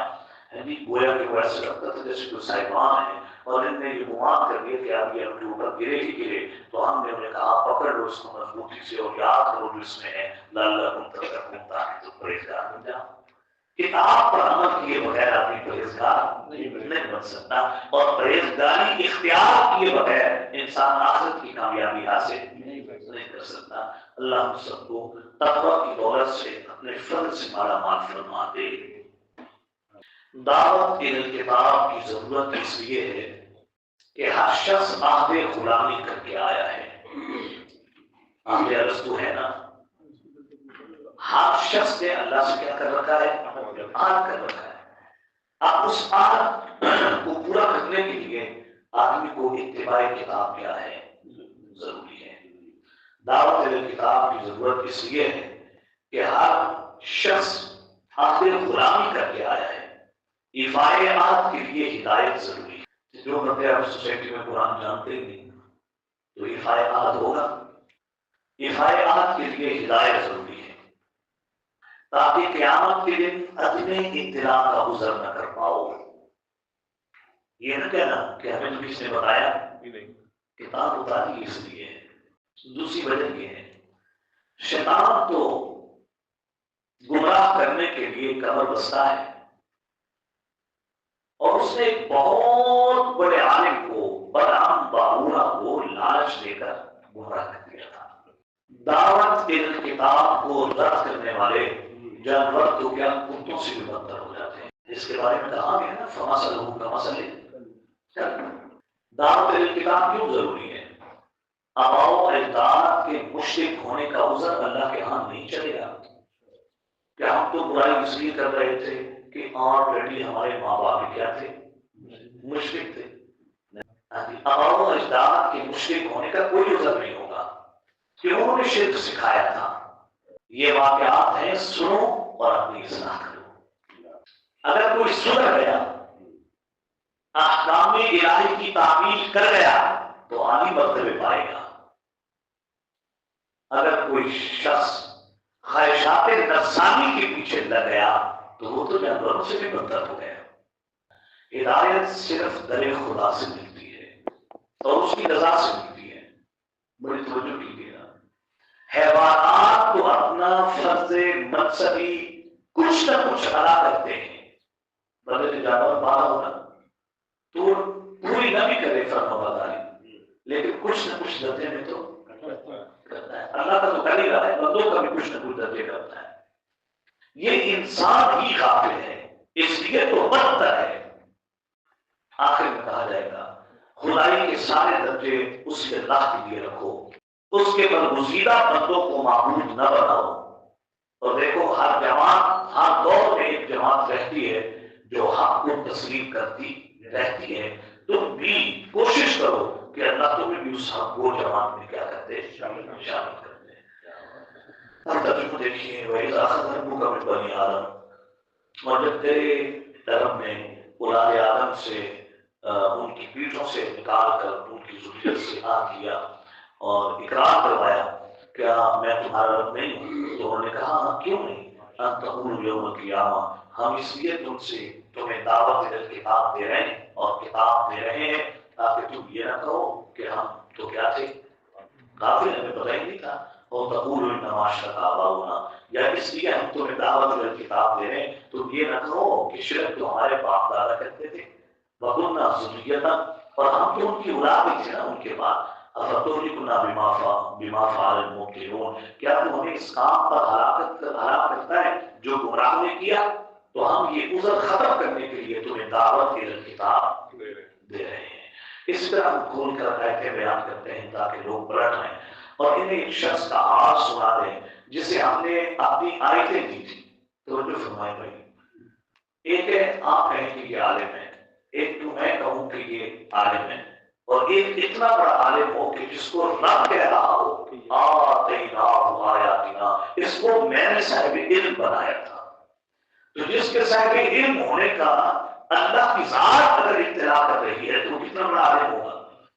گویا کہ وہ ایسے لگتا تھا جیسے کوئی صاحبان ہے، اور ان نے یہ گمان کر لیا کہ اب یہ اپنے اوپر گرے ہی گرے، تو ہم نے انہیں کہا پکڑ لو اس کو مضبوطی سے اور یاد کرو جو اس میں ہے، لعلکم تتقون، تاکہ تم پرہیزگار بن جاؤ۔ کتاب پر عمل کیے بغیر آدمی پرہیزگار نہیں بن سکتا، اور پرہیزگاری اختیار کیے بغیر انسان آخرت کی کامیابی حاصل نہیں کر سکتا۔ اللہ ہم سب کو تقوی کی دولت سے اپنے فضل سے مالا مال فرما دے۔ دعوت کتاب کی ضرورت اس لیے ہے کہ ہر شخص عہد غلامی کر کے آیا ہے۔ عہد ارسطو ہے نا، ہر شخص نے اللہ سے کیا کر رکھا ہے؟ عہد کر رکھا ہے۔ اب اس عہد کو پورا کرنے کے لیے آدمی کو اتباع کتاب کیا ہے؟ ضروری ہے۔ دعوت کتاب کی ضرورت اس لیے ہے کہ ہر شخص عہد غلامی کر کے آیا ہے۔ ایفائے عہد کے لیے ہدایت ضروری ہے۔ جو بندے آپ سوسائٹی میں قرآن جانتے ہی نہیں تو ایفائے عہد ہوگا؟ ایفائے عہد کے لیے ہدایت ضروری ہے تاکہ قیامت کے دن عدم اطلاع کا عذر نہ کر پاؤ۔ یہ نہ کہنا کہ ہمیں تو کس نے بتایا، کتاب اتاری اس لیے ہے۔ دوسری وجہ یہ ہے، شیطان تو گمراہ کرنے کے لیے کمر بستہ ہے، اور اس نے ایک بہت بڑے عالم کو، بلعام باورا کو لالچ دے کر گمراہ کر دیا تھا۔ دعوت کتاب کو رد کرنے والے جانور تو کیا کتوں سے بھی بدتر ہو جاتے ہیں، اس کے بارے میں کہا گیا نا، فَمَثَلُهُ كَمَثَلِ الْكَلْبِ۔ دعوت کتاب کیوں ضروری ہے؟ آباء و اجداد کے مشرک ہونے کا عذر اللہ کے ہاں نہیں چلے گا کہ ہم تو برائی اس لیے کر رہے تھے کہ آلریڈی ہمارے ماں باپ بھی کیا تھے؟ مشرک تھے۔ آباء و اجداد کے مشرک ہونے کا کوئی عذر نہیں ہوگا کہ انہوں نے شرک سکھایا تھا۔ یہ واقعات ہیں، سنو اور اپنی اصلاح کرو۔ اگر کوئی سدھر گیا، احکام الہی کی تعمیل کر گیا تو عالی مرتبے پائے گا۔ اگر کوئی شخص خواہشات نفسانی کے پیچھے لگ گیا تو وہ تو جانوروں سے بھی بدتر ہو گیا۔ ہدایت صرف در خدا سے ملتی ہے اور اس کی رضا سے ملتی ہے۔ بڑی توجہ کیجیے گا، حیوانات تو اپنا فرض منصبی کچھ نہ کچھ ادا کرتے ہیں۔ بدل جانور بارہ ہونا تو پوری نہ بھی کرے فرما برداری، لیکن کچھ نہ کچھ درجے میں تو کرتا ہے۔ اللہ کا تو کر ہی رہا ہے، بندوں کا بھی کچھ نہ کچھ درجے کرتا ہے۔ یہ انسان ہی غافل ہے، اس لیے تو بدتر ہے۔ آخر میں کہا جائے گا خدائی کے سارے درجے اس کے اللہ کے لیے رکھو، اس کے برگزیدہ بندوں کو معبود نہ بناؤ۔ اور دیکھو ہر جماعت، ہر دور میں ایک جماعت رہتی ہے جو حق کو تسلیم کرتی رہتی ہے۔ تم بھی کوشش کرو کہ اللہ تمہیں بھی اس حق کو جماعت میں کیا کرتے، شامل کرتے۔ اب ترجمہ دیکھیے، وَإِذْ أَخَذَ رَبُّكَ مِن بَنِي آدَمَ، اور جب تیرے رب نے اولاد آدم سے ان کی پیٹھوں سے نکال کر ان کی ذریت سے آگ لیا اور اقرار کروایا، کیا میں تمہارا رب نہیں ہوں؟ تو انہوں نے کہا کیوں نہیں؟ ان تقولوا یوم القیامہ، ہم اس لیے تم سے تمہیں دعوت کتاب دے رہے ہیں اور کتاب دے رہے ہیں تاکہ تم یہ نہ کہو کہ ہم تو کیا تھے، کافر، ہمیں پتہ ہی نہیں تھا، اور تقول انما اشرک آباؤنا، یا اس لیے ہم تمہیں دعوت کتاب دے رہے ہیں تم یہ نہ کہو کہ شرک تو ہمارے باپ دادا کرتے تھے، وَكُنَّا ذُرِّيَّةً، اور ہم تو ان کی اولاد ہی تھے نا ان کے بعد، أَفَتُهْلِكُنَا بِمَا فَعَلَ الْمُبْطِلُونَ، کیا تم ہمیں اس کام پر ہلاک کرتا ہے جو گمراہوں نے کیا؟ تو ہم یہ عذر ختم کرنے کے لیے تمہیں دعوت کتاب دے رہے ہیں۔ اس طرح ہم کھول کر آیتیں بیان کرتے ہیں تاکہ لوگ پلٹ آئیں اور انہیں ایک شخص کا حال سنا دیں جسے ہم نے اپنی آیتیں دی تھی۔ توجہ فرمائے بھائی، ایک ہے آپ کہیں کہ یہ عالم ہے، ایک تو میں کہوں کہ یہ عالم ہے، اور ایک اتنا بڑا عالم ہو کہ جس کو رب کہہ رہا ہو آتیناہ آیاتنا، اس کو میں نے صاحب علم بنایا تھا۔ تو جس کے صاحب علم ہونے کا اللہ کی ذات اگر اطلاع کر رہی ہے تو وہ کتنا بڑا عالم ہوگا۔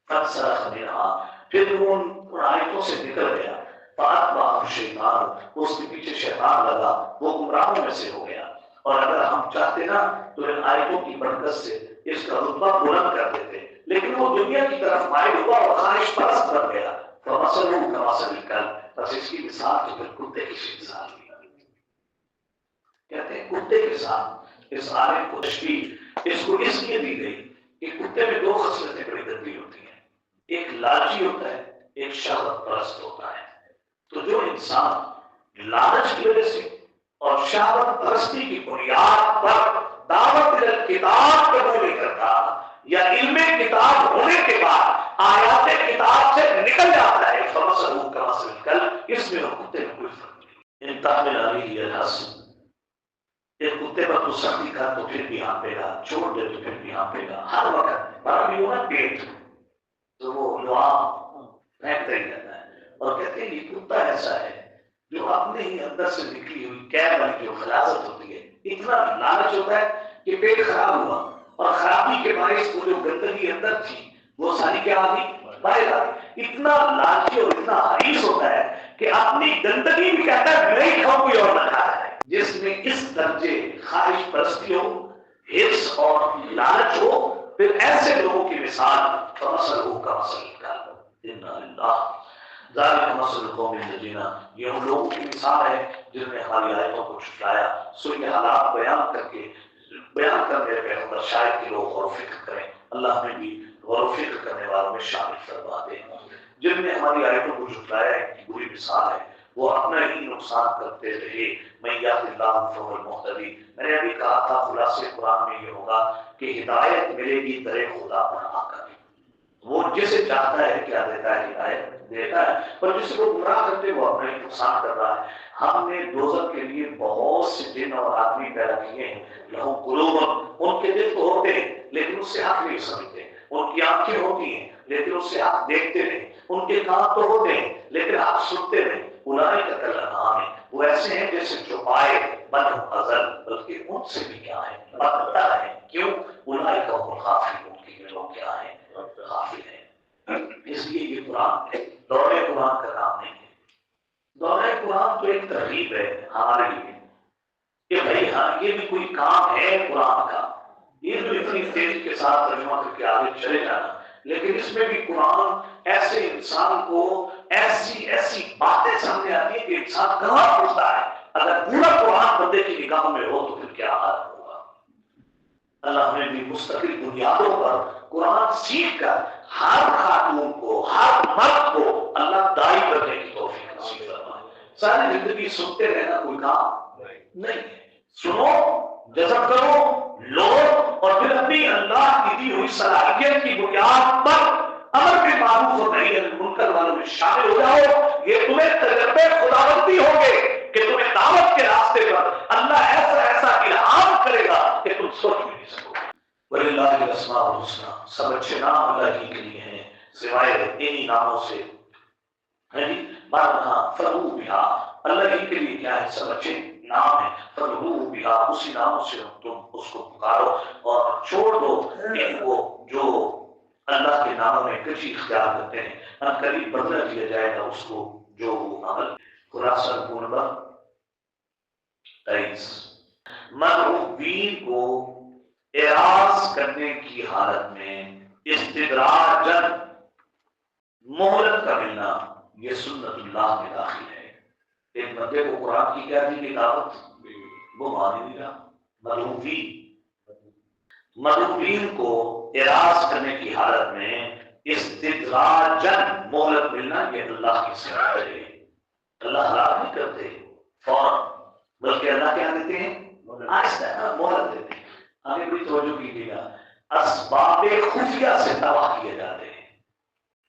فَانْسَلَخَ مِنْهَا، پھر وہ ان آیتوں سے نکل گیا، فَأَتْبَعَهُ الشَّيْطَانُ، اس کے پیچھے شیطان لگا، وہ گمراہوں میں سے ہو گیا۔ اور اگر ہم چاہتے نا تو ان آیتوں کی برکت سے اس کا رتبہ بلند کر دیتے، لیکن وہ دنیا کی طرف مائل ہوا اور خواہش پرست بن گیا۔ فَمَثَلُهُ كَمَثَلِ الْكَلْبِ، بس اس کی مثال تو پھر کتے کی سی مثال ہے۔ کہتے ہیں کتے کے ساتھ اس عالم کو تشبیہ اس کو اس لیے دی گئی کہ کتے میں دو خصلتیں بڑی گندی ہوتی ہیں، ایک لالچی ہوتا ہے، ایک شہوت پرست ہوتا ہے۔ تو جو انسان لالچ کی وجہ سے اور شہوت پرستی کی بنیاد پر دعوت کتاب قبول نہیں کرتا یا علم کتاب ہونے کے بعد آیات کتاب سے نکل جاتا ہے، فَمَثَلُهُ كَمَثَلِ الْكَلْبِ، اس میں اور کتے میں کوئی فرق نہیں۔ ان تحمل علیہ یلہث، ایک کتے پر تو سختی کر تو پھر بھی ہانپے گا، چھوڑ دے تو پھر بھی ہانپے گا، ہر وقت بڑا بھی ہونا پیٹ تو وہ لعاب پھینکتا ہی رہتا ہے۔ اور کہتے ہیں یہ کتا ایسا ہے جو اپنے ہی اندر سے نکلی ہوئی قید والی جو خلاصت ہوتی ہے، اتنا لالچ ہوتا ہے کہ پیٹ خراب ہوا اور خرابی کے باعث وہ جو گندگی اندر تھی وہ ساری کیا آ گئی، باہر آ گئی۔ اتنا لالچی اور اتنا حریص ہوتا ہے کہ اپنی گندگی بھی کہتا ہے میں ہی کھاؤں، کوئی اور نہ کھاتا ہے۔ جس میں اس درجے خواہش پرستی ہو، حرص اور لالچ ہو، پھر ایسے لوگوں کی مثال فَمَثَلُهُ كَمَثَلِ الْكَلْبِ إِنَّ لِلَّهِ ذَلِكَ مَثَلُ الْقَوْمِ الَّذِينَ، یہ ان لوگوں کی مثال ہے جن نے ہماری آیتوں کو جھٹلایا۔ سو یہ حالات بیان کر میرے پیغمبر شاید کہ لوگ غور و فکر کریں، اللہ ہمیں بھی غور و فکر کرنے والوں میں شامل فرما دے۔ جن نے ہماری آیتوں کو جھٹلایا ان کی بری مثال ہے، وہ اپنا ہی نقصان کرتے رہے۔ میں یاد اللہ فهو المهتدی، میں نے ابھی کہا تھا خلاصے قرآن میں یہ ہوگا کہ ہدایت ملے گی در خدا پر آ کر، وہ جسے چاہتا ہے کیا دیتا ہے، ہدایت دیتا ہے، اور جس کو گمراہ کرتے وہ اپنا ہی نقصان کر رہا ہے۔ ہم نے دوزخ کے لیے بہت سے جن اور آدمی پیدا کیے ہیں، لہو قلوب، ان کے دل تو ہوتے ہیں لیکن اس سے حق نہیں سمجھتے، ان کی آنکھیں ہوتی ہیں لیکن اس سے حق دیکھتے نہیں، ان کے کان تو ہوتے ہیں لیکن حق سنتے نہیں، اولئک کالانعام، وہ ایسے ہیں جیسے چوپائے بل ہم اضل، بلکہ ان سے بھی کیا ہے، بدتر ہے۔ کیوں؟ اولئک هم الغافلون، کہ یہ لوگ کیا ہیں، غافل ہیں۔ اس لیے یہ قرآن دور قرآن کا کام نہیں ہے، دور قرآن تو ایک ترغیب ہے ہمارے لیے کہ بھائی ہاں یہ بھی کوئی کام ہے قرآن کا، یہ جو اتنی تیزی کے ساتھ ترجمہ کر کے آگے چلے جانا، لیکن اس میں بھی قرآن ایسے انسان کو ایسی باتیں سامنے آتی ہیں کہ انسان کہاں پہنچتا ہے۔ اگر پورا قرآن بندے کی نگاہ میں ہو تو پھر کیا حال ہوگا۔ اللہ نے بھی مستقل بنیادوں پر قرآن سیکھ کر ہر خاتون کو، ہر مرد کو اللہ داعی کرنے کی توفیق نصیب فرمائے۔ ساری زندگی سنتے رہنا کوئی کام نہیں ہے، سنو، جذب کرو، لو، اور پھر اپنی اللہ کی دی ہوئی صلاحیت کی بنیاد پر امر بالمعروف اور نہی عن المنکر والوں میں شامل ہو جاؤ۔ یہ تمہیں تجربے خداوندی ہوں گے کہ تمہیں دعوت کے راستے پر اللہ ایسا الہام کرے گا کہ تم سوچ بھی نہیں سکو گے۔ وَلِلَّهِ الْأَسْمَاءُ الْحُسْنَىٰ، سب اچھے نام اللہ ہی کے لیے ہیں سوائے انہی ناموں سے، ہے جی، مارنا فَرُو بِهَا، اللہ ہی کے لیے کیا ہے، سب اچھے نام ہے، فَرُو بِهَا، اسی ناموں سے تم اس کو پکارو اور چھوڑ دو ان کو جو اللہ کے ناموں میں کچھ اختیار کرتے ہیں، ان قریب بدلہ دیا جائے گا اس کو جو وہ عمل۔ خلاصہ نمبر 23، مدعوین کو اعراض کرنے کی حالت میں استدراجن مہلت کا ملنا یہ سنت اللہ میں داخل ہے۔ ایک بندے کو قرآن کی کیا دی دعوت، وہ مان نہیں رہا۔ مدعوین کو اعراض کرنے کی حالت میں استدراجن مہلت ملنا یہ اللہ کی سنت ہے۔ اللہ ہلاک نہیں کرتے فوراً، بلکہ اللہ کیا دیتے ہیں، آہستہ مہلت دیتے ہیں۔ آگے بڑی توجہ کیجیے گا، اسباب خفیہ سے تباہ کیے جاتے ہیں،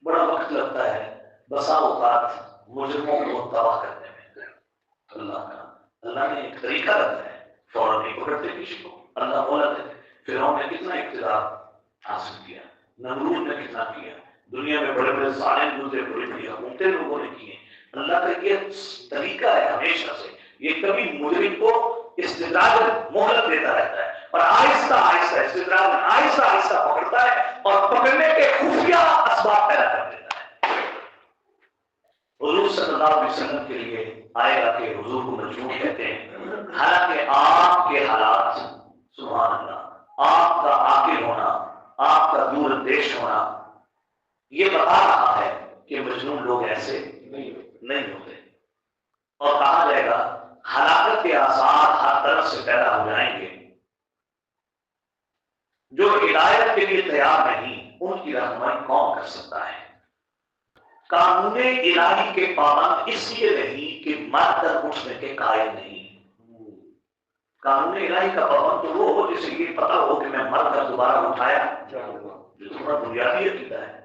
بڑا وقت لگتا ہے بسا اوقات مجرموں کو تباہ کرنے میں۔ اللہ نے ایک طریقہ رکھا ہے، فوراً نہیں پکڑتے کسی کو، اللہ مہلت دیتے۔ فرعون نے کتنا اقتدار حاصل کیا، نمرود نے کتنا کیا، دنیا میں بڑے بڑے ظالم گزرے، بڑی بڑی حکومتیں لوگوں نے کی ہیں۔ اللہ کا یہ طریقہ ہے ہمیشہ سے، یہ کبھی مجرم کو استدراج مہلت دیتا رہتا ہے اور آہستہ آہستہ استدراج آہستہ آہستہ پکڑتا ہے اور پکڑنے کے خفیہ اسباب پیدا کر دیتا ہے۔ حضور صلی اللہ علیہ وسلم کے لیے آئے گا کہ حضور کو مجنون کہتے ہیں، حالانکہ آپ کے حالات، سبحان اللہ، آپ کا عاقل ہونا، آپ کا دور اندیش ہونا یہ بتا رہا ہے کہ مجنون لوگ ایسے نہیں ہوتے، اور کہا جائے گا ہلاکت کے آثار ہر طرف سے پیدا ہو جائیں گے۔ جو ہدایت کے لیے تیار نہیں ان کی رہنمائی کون کر سکتا ہے؟ قانون الہی کے پابند اس لیے نہیں کہ مر کر اٹھنے کے قائل نہیں۔ قانون الہی کا پابند تو وہ ہو جسے یہ پتا ہو کہ میں مر کر دوبارہ اٹھایا، جو تمہارا بنیادی عقیدہ ہے۔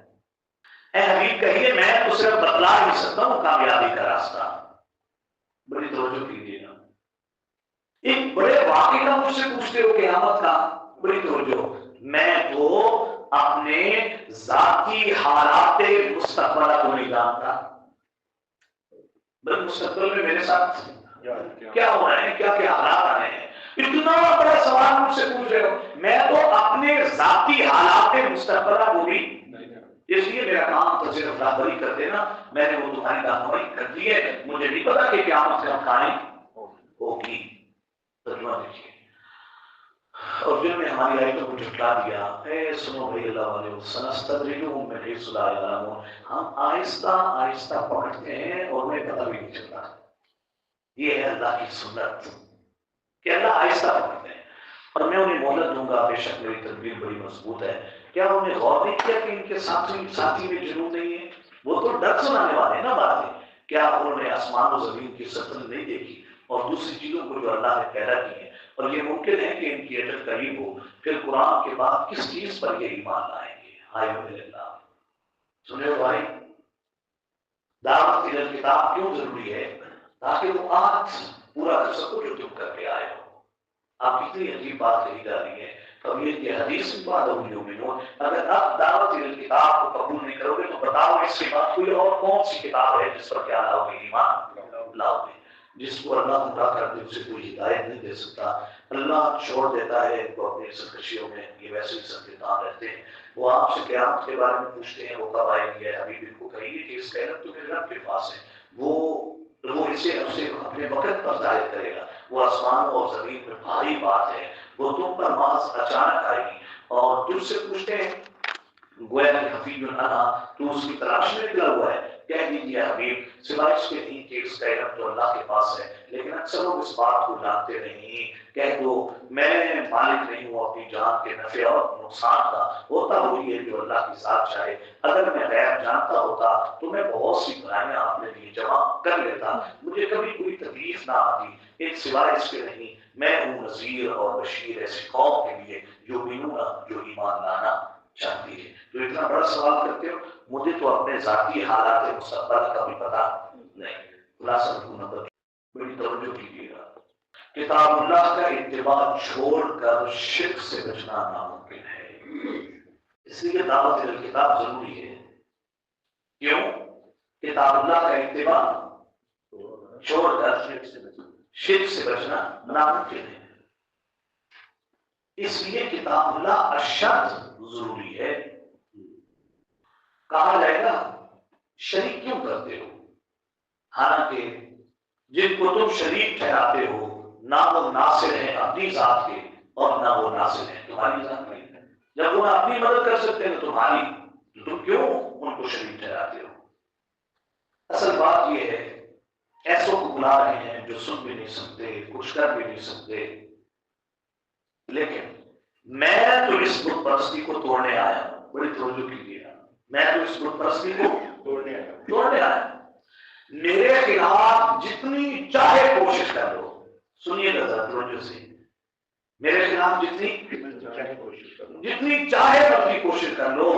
اے حبیب کہیے میں تو صرف بتلا ہی سکتا ہوں کامیابی کا راستہ۔ بڑی توجہ کیجیے گا، ایک بڑے واقعے کا مجھ سے پوچھتے ہو قیامت کا، بڑی توجہ، میں تو اپنے ذاتی حالات مستقبل کو نہیں جانتا، بلکہ مستقبل میں میرے ساتھ کیا ہو رہے ہیں، کیا کیا حالات آ رہے ہیں۔ اتنا بڑا سوال مجھ سے پوچھ رہے ہو، میں تو اپنے ذاتی حالات مستقبل کو بھی، اس لیے میرا کام تو صرف راہبری کر دینا، میں نے وہ تمہاری راہبری کر دی ہے، مجھے نہیں پتا کہ قیامت کا کھانے ہوگی۔ ترجمہ دیکھیے، اور جن نے ہماری آیتوں کو جھٹلا دیا، اے سنو بھائی اللہ والے، سنستدرجہم من حیث لا یعلمون، ہم آہستہ آہستہ پکڑتے ہیں اور انہیں پتہ بھی نہیں چلتا۔ یہ ہے اللہ کی سنت کہ اللہ آہستہ پکڑتے ہیں، اور میں انہیں مہلت دوں گا، بے شک میری تدبیر بڑی مضبوط ہے۔ کیا انہوں نے غور نہیں کیا کہ ان کے ساتھی میں جنون نہیں ہے؟ وہ تو ڈر سنانے والے ہیں نا باتیں۔ کیا انہوں نے آسمان و زمین کی سطح نہیں دیکھی اور دوسری چیزوں کو جو اللہ نے پیدا کی ہے؟ اور یہ ممکن ہے کہ ان کی اجل قریب ہو، پھر قرآن کے بعد کس چیز پر یہ ایمان لائیں گے؟ ہائے اللہ، سنے ہو بھائی، دعوت کتاب کیوں ضروری ہے؟ تاکہ وہ آج پورا کر سکو جو تم کر کے آئے ہو۔ آپ کتنی عجیب بات کہی جا رہی ہے، طبیعت کی حدیث میں بعد یؤمنون، اگر آپ دعوت کتاب کو قبول نہیں کرو گے تو بتاؤ اس کے بعد کوئی اور کون سی کتاب ہے جس پر کیا لاؤ گے؟ ایمان لاؤ گے۔ جس کو اللہ گمراہ کر دے اسے کوئی ہدایت نہیں دے سکتا، اللہ چھوڑ دیتا ہے ان کو اپنی سرکشیوں میں، یہ ویسے ہی سنجیدان رہتے ہیں۔ وہ آپ سے قیامت کے بارے میں پوچھتے ہیں، وہ کب آئیں گے؟ ابھی ان کو کہیے کہ اس کا علم تو میرے رب کے پاس ہے، وہ اسے اپنے وقت پر ظاہر کرے گا۔ وہ آسمان اور زمین میں بھاری بات ہے، وہ تم پر محض اچانک آئے گی۔ اور تجھ سے پوچھتے ہیں گویا کہ حفیظ عنہا، تو اس کی تلاش میں نکلا ہوا ہے، کہہ دیجیے حبیب سوائے اس کے نہیں کہ اس کا علم تو اللہ کے پاس ہے، لیکن اکثر لوگ اس بات کو جانتے نہیں۔ کہہ دو میں مالک نہیں ہوں اپنی جان کے نفع اور نقصان کا، ہوتا وہی ہے جو اللہ کی ذات چاہے۔ اگر میں غیب جانتا ہوتا تو میں بہت سی برائیاں اپنے لیے جمع کر لیتا، مجھے کبھی کوئی تکلیف نہ آتی۔ ایک سوائے اس کے نہیں، میں ہوں نذیر اور بشیر ایسی قوم کے لیے جو ایمان لانا چاہتی ہے۔ تو اتنا بڑا سوال کرتے ہو، مجھے تو اپنے ذاتی حالات مستقبل کا بھی پتا نہیں۔ خلاصہ نمبر بڑی توجہ کیجیے گا، کتاب اللہ کا اتباع چھوڑ کر شرک سے بچنا ناممکن ہے، اس لیے دعوت کتاب ضروری ہے۔ کیوں؟ کتاب اللہ کا اتباع چھوڑ کر شرک سے بچنا ناممکن ہے، اس لیے کتاب اللہ اشد ضروری ہے۔ کہا جائے گا شریک کیوں کرتے ہو؟ حالانکہ جن کو تم شریک ٹھہراتے ہو نہ وہ ناصر ہیں اپنی ذات کے اور نہ وہ ناصر ہیں تمہاری ذات کے۔ جب وہ اپنی مدد کر سکتے ہیں تمہاری، تو تم کیوں ان کو شریک ٹھہراتے ہو؟ اصل بات یہ ہے ایسوں کو بلا رہے ہیں جو سن بھی نہیں سکتے، کچھ کر بھی نہیں سکتے، لیکن میں تو اس بت پرستی کو توڑنے آیا ہوں۔ بڑی توجہ کیجیے گا، میں تو اس بت پرستی کو توڑنے آیا ہوں۔ میرے خلاف جتنی چاہے کوشش کر لو، سنیے گا ذرا توجہ سے، میرے خلاف جتنی چاہے مرضی کوشش کر لو،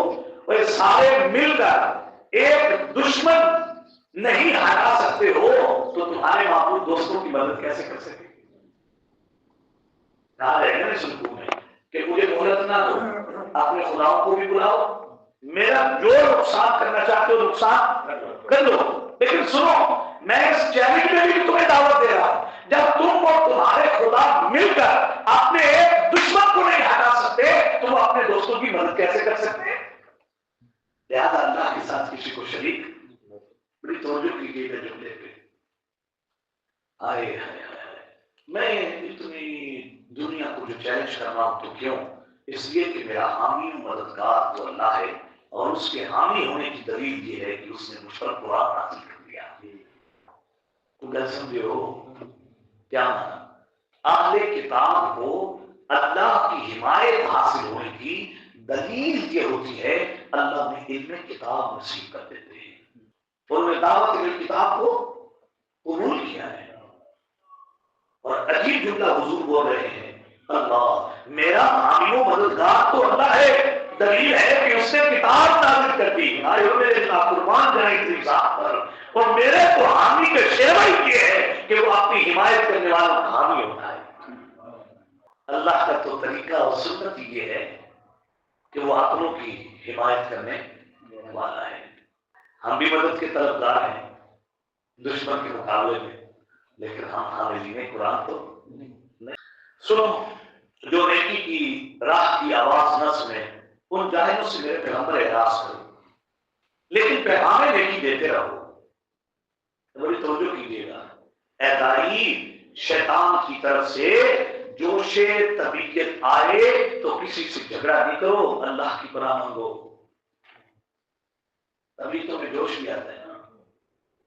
وہ سارے مل کر ایک دشمن نہیں ہٹا سکتے ہو، تو تمہارے معبود دوستوں کی مدد کیسے کر سکتے؟ کہا رہے گا نا سلطوں میں کہ مجھے مہلت نہ دو، اپنے خداؤں کو بھی بلاؤ، میرا جو نقصان کرنا چاہتے ہو نقصان کر لو، لیکن سنو میں اس چیلنج میں بھی تمہیں دعوت دے رہا ہوں، جب تم اور تمہارے خدا مل کر اپنے ایک دشمن کو نہیں ہٹا سکتے تو وہ اپنے دوستوں کی مدد کیسے کر سکتے ہیں؟ لہذا اللہ کے ساتھ کسی کو شریک، بڑی توجہ کیجیے گا جملے پہ، آئے میں اتنی دنیا کو جو چیلنج کر رہا ہوں تو کیوں؟ اس لیے کہ میرا حامی مددگار تو اللہ ہے، اور اس کے حامی ہونے کی دلیل یہ ہے کہ اس نے مجھ پر قرآن نازل کر دیا۔ تو گل سمجھے ہو کیا مانا؟ اہل کتاب کو اللہ کی حمایت حاصل ہونے کی دلیل یہ ہوتی ہے اللہ نے علم کتاب نصیب کر دیتے ہیں، انہوں نے دعوت علم کتاب کو قبول کیا ہے۔ اور عجیب جملہ حضور بول رہے ہیں، اللہ میرا حامی و مددگار تو اللہ ہے، دلیل ہے کہ اس نے کتاب نازل کر دی، آئے ہو میرے قربان جائیں اتنی ذات پر، اور میرے تو حامی کا شیوا ہی یہ ہے کہ وہ اپنی حمایت کرنے والا حامی ہوتا ہے۔ اللہ کا تو طریقہ اور سنت یہ ہے کہ وہ اپنوں کی حمایت کرنے والا ہے۔ ہم بھی مدد کے طرفدار ہیں دشمن کے مقابلے میں، لیکن ہم حاملین قرآن تو نہیں۔ سنو، جو نیکی کی راہ کی آواز نہ سنے ان جاہلوں سے میرے پیغمبر اعراض کرو، لیکن پیغام نیکی دیتے رہو۔ بڑی توجہ کیجیے گا، اے دائی، شیطان کی طرف سے جوش طبیعت آئے تو کسی سے جھگڑا نہیں کرو، اللہ کی پناہ مانگو۔ طبیعتوں میں جوش بھی آتا ہے نا،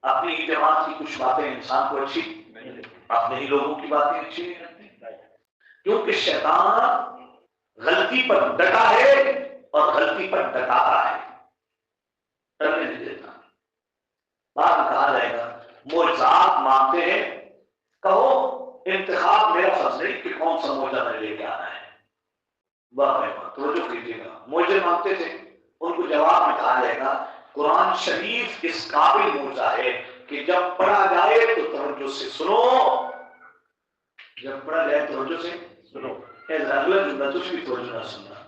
اپنی ہی جماعت کی کچھ باتیں انسان کو اچھی، اپنے ہی لوگوں کی باتیں اچھی نہیں لگتی، کیونکہ شیطان غلطی پر ڈٹا ہے اور غلطی پر ڈٹاتا ہے، ڈرنے نہیں دیتا۔ بعد میں کہا جائے گا معجزات مانگتے ہیں، کہو انتخاب میرا فرض نہیں کہ کون سا معجزہ میں لے کے آنا ہے۔ واہ واہ، توجہ کیجیے گا، معجزے مانگتے تھے، ان کو جواب میں کہا جائے گا قرآن شریف اس قابل معجزہ ہے کہ جب پڑھا جائے تو توجہ سے سنو، جب پڑھا جائے توجہ سے سنو۔ اگلا جملہ تجھ بھی توجہ نہ سننا،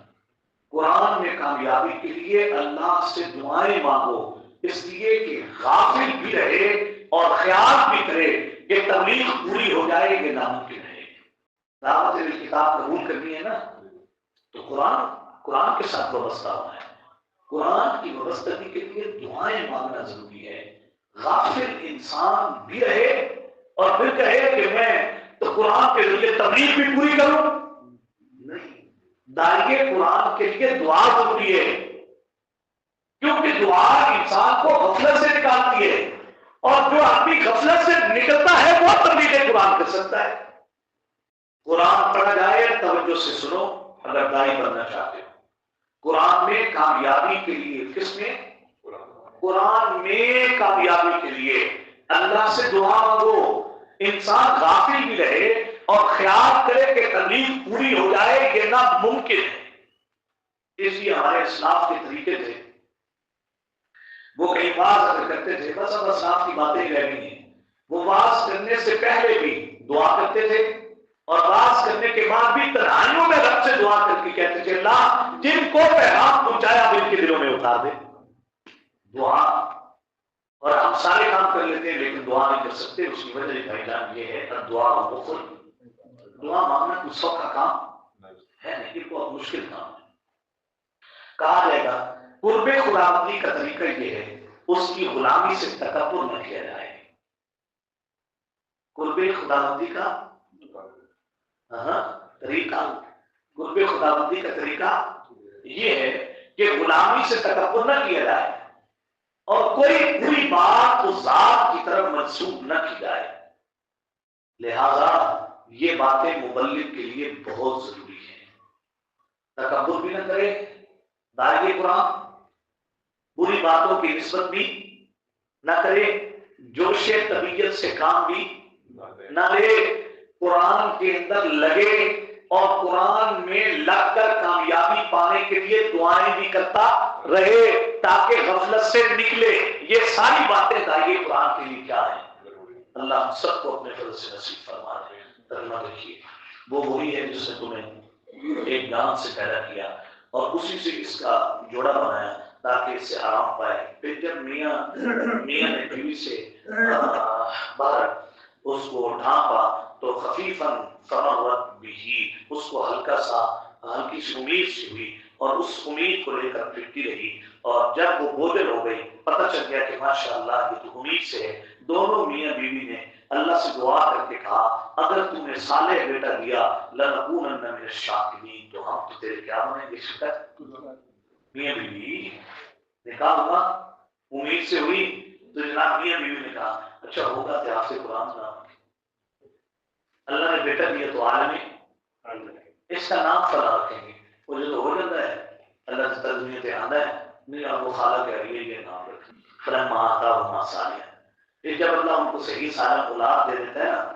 قرآن میں کامیابی کے لیے اللہ سے دعائیں مانگو، اس لیے کہ غافل بھی رہے اور خیال بھی کرے کہ تبلیغ پوری ہو جائے، یہ ناممکن ہے۔ دعوت کتاب قبول کرنی ہے نا تو قرآن کے ساتھ وابستہ ہونا ہے، قرآن کی وابستگی کے لیے دعائیں مانگنا ضروری ہے۔ غافل انسان بھی رہے اور پھر کہے کہ میں تو قرآن کے ذریعے تبلیغ بھی پوری کروں، نہیں، داعیے قرآن کے لیے دعا ضروری ہے، کیونکہ دعا انسان کو غفلت سے نکالتی ہے، اور جو آدمی غفلت سے نکلتا ہے وہ تبلیغ قرآن کر سکتا ہے۔ قرآن پڑھا جائے توجہ سے سنو اگر داعی بننا چاہتے ہو۔ قرآن میں کامیابی کے لیے، کس میں؟ قرآن میں کامیابی کے لیے اللہ سے دعا مانگو۔ انسان غافل بھی رہے اور خیال کرے کہ تبلیغ پوری ہو جائے، یہ ناممکن ہے۔ اس لیے ہمارے اسلاف کے طریقے تھے، وہ کئی واز اگر کرتے تھے بس اب اسلاف کی باتیں ہی رہ گئی ہیں، وہ واز کرنے سے پہلے بھی دعا کرتے تھے، اور واز کرنے کے بعد بھی تنہائیوں میں رب سے دعا کر کے کہتے تھے اللہ جن کو پیغام پہنچایا اب ان کے دلوں میں اتار دے۔ دعا، اور ہم سارے کام کر لیتے ہیں لیکن دعا نہیں کر سکتے، اس کی وجہ بھائی جان یہ ہے دعا مخل، دعا مانگنا کچھ سوکھا کام ہے نہیں، یہ بہت مشکل کام ہے۔ کہا جائے گا قرب خداوندی کا طریقہ یہ ہے اس کی غلامی سے تکبر نہ کیا جائے، قرب خداوندی کا طریقہ قرب خداوندی کا طریقہ یہ ہے کہ غلامی سے تکبر نہ کیا جائے اور کوئی بری بات اس ذات کی طرف منسوب نہ کی جائے. لہذا یہ باتیں مبلغ کے لیے بہت ضروری ہیں. تکبر بھی نہ کرے داعی قرآن، بری باتوں کی نسبت بھی نہ کرے، جوش طبیعت سے کام بھی نہ لے، قرآن کے اندر لگے اور قرآن میں لگ کر کامیابی پانے کے لیے دعائیں بھی کرتا رہے تاکہ غفلت سے نکلے. یہ ساری باتیں داعی قرآن کے لیے کیا ہیں؟ اللہ ہم سب کو اپنے فضل سے نصیب فرما دے. ترجمہ دیکھیے، وہ وہی ہے جس نے تمہیں ایک جان سے پیدا کیا اور اسی سے اس کا جوڑا بنایا تاکہ اس سے آرام پائے. پھر جب میاں نے بیوی سے باہر اس کو ڈھانپا تو خفیفاً فمرت بھی، اس کو ہلکی سی امید سی ہوئی اور اس امید کو لے کر پھرتی رہی. اور جب وہ بوجھل ہو گئی پتہ چل گیا کہ ماشاءاللہ یہ تو امید سے ہے. دونوں میاں بیوی نے اللہ سے دعا کر کے کہا اگر تم نے صالح بیٹا دیا لنکونن من الشاکرین، تو ہم تو تیرے کیا بنیں گے شکر. میاں بیوی نکاح ہوا، امید سے ہوئی، تو جناب میاں بیوی نے کہا اچھا ہوگا تو آپ سے قرآن سنا. اللہ نے بیٹا دیا تو عالم اس کا نام فلاں رکھیں گے. وہ جو ہو جاتا ہے اللہ سے ترجمے سے آتا ہے نہیں اور وہ خالہ کہہ رہی ہے یہ نام رکھیں. فلما آتاہما صالحا، پھر جب اللہ ان کو صحیح صالح اولاد دے دیتا ہے نا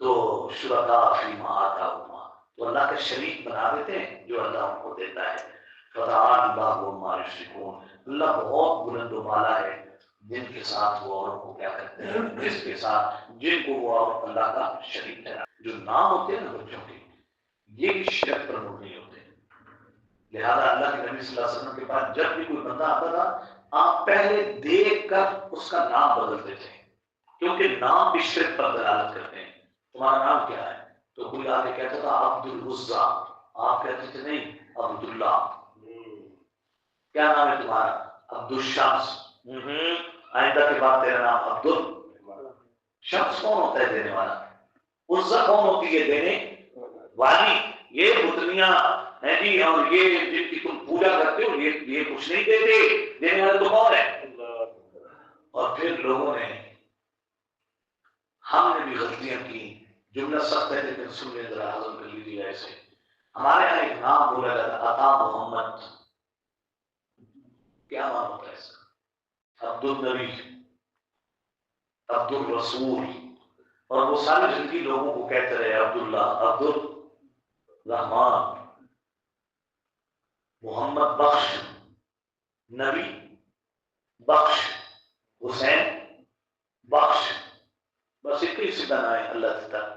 تو شرکاء فیما آتاہما، تو اللہ کے شریک بنا دیتے ہیں جو اللہ ان کو دیتا ہے. فتعالی اللہ عما یشرکون، اللہ بہت بلند و بالا ہے جن کے ساتھ وہ اوروں کو کیا کرتے ہیں، جس کے ساتھ جن کو وہ اور اللہ کا شریک ہے. جو نام ہوتے ہیں نا بچوں کے یہ بھی شرک پر مبنی ہوتے ہیں. لہذا اللہ کے نبی صلی اللہ علیہ وسلم کے پاس جب بھی کوئی بندہ آتا تھا آپ پہلے دیکھ کر اس کا نام بدلتے تھے کیونکہ نام بھی شرک پر دلالت کرتے ہیں. تمہارا نام کیا ہے؟ تو کوئی آگے کہتا تھا عبد العزا، آپ کہتے تھے نہیں عبداللہ. کیا نام ہے تمہارا؟ عبد الشمس. آئندہ کے بعد تیرا نام عبد الشمس. کون ہوتا ہے دینے والا؟ عزا کون ہوتی ہے دینے والی؟ یہ بتنیاں ہیں جی اور یہ جن کی تم پوجا کرتے ہو یہ کچھ نہیں دیتے، دینے والے تو کون ہے؟ اور پھر لوگوں نے ہم نے بھی غلطیاں کی. جملہ سخت ہے لیکن سن لیں ذرا، ہضم کر لیجیے. ایسے ہمارے یہاں ایک نام بولا جاتا ہے عطا محمد. کیا مان ہوتا ہے اس کا؟ عبد النبی، عبد الرسول، اور وہ ساری زندگی لوگوں کو کہتے رہے عبداللہ، عبد الرحمان، محمد بخش، نبی بخش، حسین بخش، بس ایک ہی سیدھا نام ہے اللہ تعالیٰ.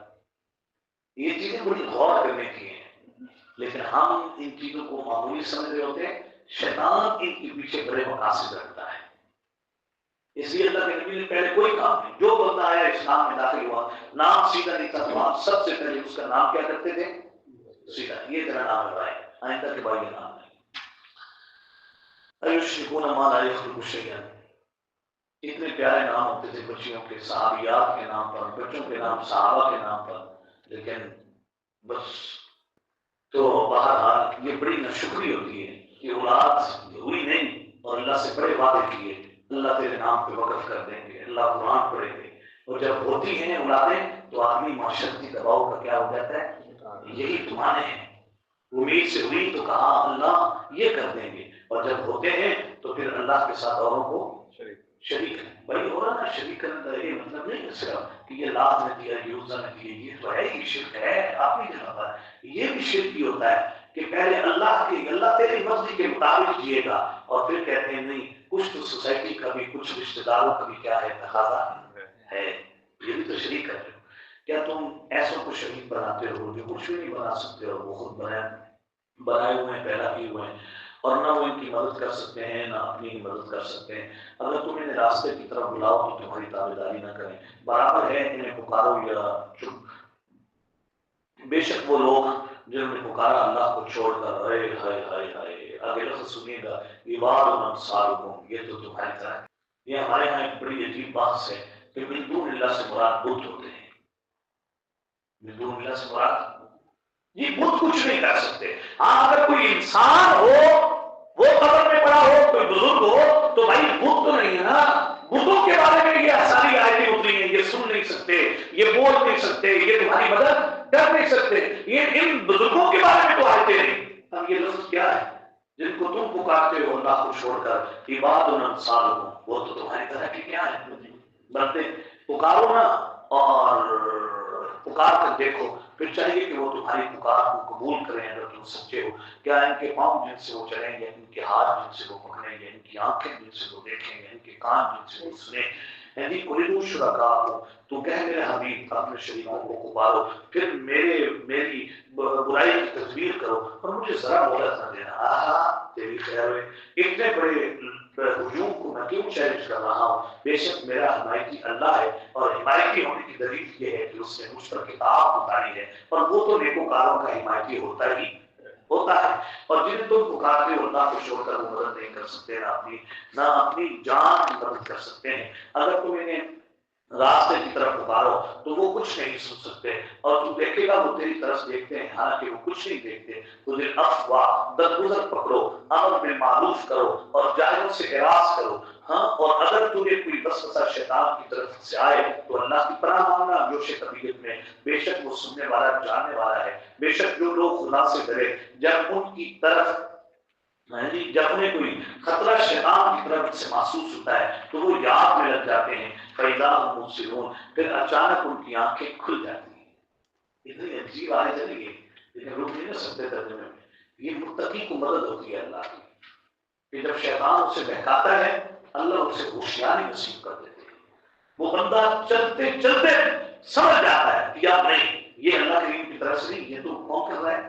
یہ چیزیں بڑی غور کرنے کی ہیں لیکن ہم ان چیزوں کو معمولی سمجھ رہے ہوتے ہیں. شیطان ان کے پیچھے بڑے مقاصد رکھتا ہے. اس لیے اللہ کے نبی نے پہلے کوئی کام نہیں، جو بندہ آیا اسلام میں داخل ہوا نام سیدھا نہیں تھا تو آپ سب سے پہلے اس کا نام کیا کرتے تھے؟ سیدھا. یہ تیرا نام ہے بھائی، آئندہ کے بعد یہ نام نہیں. ایشرکون ما لا یخلق شیئا، اتنے پیارے نام ہوتے تھے بچیوں کے، صحابیات کے نام پر، بچوں کے نام صحابہ کے نام پر. لیکن بس تو بہرحال یہ بڑی ناشکری ہوتی ہے کہ اولاد ہوئی نہیں اور اللہ سے بڑے وعدے کیے اللہ تیرے نام پہ وقف کر دیں گے، اللہ قرآن پڑھیں گے، اور جب ہوتی ہیں اولادیں تو آدمی معاشرتی دباؤ کا کیا ہو جاتا ہے. یہی تمہارے ہیں، امید سے ہوئی تو کہا اللہ یہ کر دیں گے، اور جب ہوتے ہیں تو پھر اللہ کے ساتھ اوروں کو شریک ہے. بھائی ہو رہا نا شریک کرنے کا یہ مطلب نہیں اس کا کہ یہ لات نے دیا یہ عزا نے دیا، یہ تو ہے ہی شرک ہے اپنی جگہ پر. یہ بھی شرک ہی ہوتا ہے کہ پہلے اللہ تیری مرضی کے مطابق جیے گا اور پھر کہتے ہیں نہیں کچھ تو سوسائٹی کا بھی کچھ رشتے داروں کا بھی کیا ہے تقاضا ہے. یہ بھی تو شریک کرتے ہو. کیا تم ایسوں کو شریک بناتے ہو جو کچھ بھی نہیں بنا سکتے، اور وہ خود بنائے ہوئے ہیں، پیدا کیے ہوئے ہیں، اور نہ وہ ان کی مدد کر سکتے ہیں نہ اپنی ہی مدد کر سکتے ہیں. اگر تم انہیں راستے کی طرف بلاؤ تو تمہاری تابعداری نہ کریں. برابر ہے انہیں پکارو یا چپ. بے شک وہ لوگ جنہوں نے پکارا اللہ کو چھوڑ کر، ہائے ہائے ہائے ہائے، آگے لفظ سنیے گا، عباد امثالکم، یہ تو تمہاری طرح ہے. یہ ہمارے یہاں ایک بڑی عجیب بات ہے کہ من دون اللہ سے مراد بت ہوتے ہیں. بدون اللہ سے مراد یہ بت کچھ نہیں کر سکتے. ہاں اگر کوئی انسان ہو وہ قبر میں پڑا ہو, کوئی بزرگ ہو, تو بھائی بت تو نہیں ہے نا. بتوں کے بارے میں یہ ساری آیتیں اتری ہیں, یہ سن نہیں سکتے, یہ بول نہیں سکتے, یہ تمہاری مدد کر نہیں سکتے. یہ ان بزرگوں کے بارے میں تو آیتیں نہیں. اب یہ لفظ کیا ہے جن کو تم پکارتے ہو اللہ کو چھوڑ کر, عباد امثالکم, وہ تو تمہاری طرح کی کیا ہے بندے. پکارو نا اور پکار کر دیکھو, پھر چاہیے کہ وہ تمہاری پکار کو قبول کریں اگر تم سچے ہو. کیا ان کے پاؤں جن سے وہ چلیں گے, ان کے ہاتھ جن سے وہ پکڑیں گے, ان کی آنکھیں جن سے وہ دیکھیں گے, ان کے کان جن سے وہ سنیں. یعنی قُلِدُوا شُرَكَاءَکُم, تو کہہ میرے حبیب اپنے شریکوں کو پکارو, پھر میری برائی کی تدبیر کرو اور مجھے ذرا مہلت نہ دینا. آہا تیری خیر ہوئے, اتنے بڑے ہجوم کو میں کیوں چیلنج کر رہا ہوں. بے شک میرا حمایتی اللہ ہے, اور حمایتی ہونے کی دلیل یہ ہے کہ اس نے مجھ پر کتاب اتاری ہے, اور وہ تو نیکوکاروں کا حمایتی ہوتا ہے. اور جنہیں تم پکارتے ہو اللہ کو چھوڑ کر وہ مدد نہیں کر سکتے, نہ اپنی جان کی مدد کر سکتے ہیں. اگر تم انہیں راستے کی طرف پکارو تو وہ کچھ نہیں سن سکتے, اور تو دیکھے گا وہ تیری طرف دیکھتے ہیں حالانکہ وہ کچھ نہیں دیکھتے. تو دل افواہ درگزر پکڑو, امر بالمعروف کرو اور جاہلوں سے اعراض کرو. ہاں, اور اگر تمہیں کوئی وسوسہ شیطان کی طرف سے آئے تو اللہ کی پناہ مانگنا جوش طبیعت میں, بے شک وہ سننے والا جاننے والا ہے. بے شک جو لوگ خدا سے ڈرے, جب ان کی طرف جب انہیں کوئی خطرہ شیطان کی طرف سے محسوس ہوتا ہے تو وہ یاد میں لگ جاتے ہیں. فَإِذَا هُمْ مُبْصِرُونَ, پھر اچانک ان کی آنکھیں کھل جاتی ہیں. اتنی عجیب آیت ہے یہ, لیکن رک نہیں سکتے ترجمے میں. یہ متقی کو مدد ہوتی ہے اللہ کی, کہ جب شیطان اسے بہکاتا ہے اللہ اسے ہوشیاری نصیب کر دیتے ہیں. وہ بندہ چلتے چلتے سمجھ جاتا ہے کہ یار نہیں, یہ اللہ کریم کی طرف سے نہیں, یہ تو کون کر رہا ہے,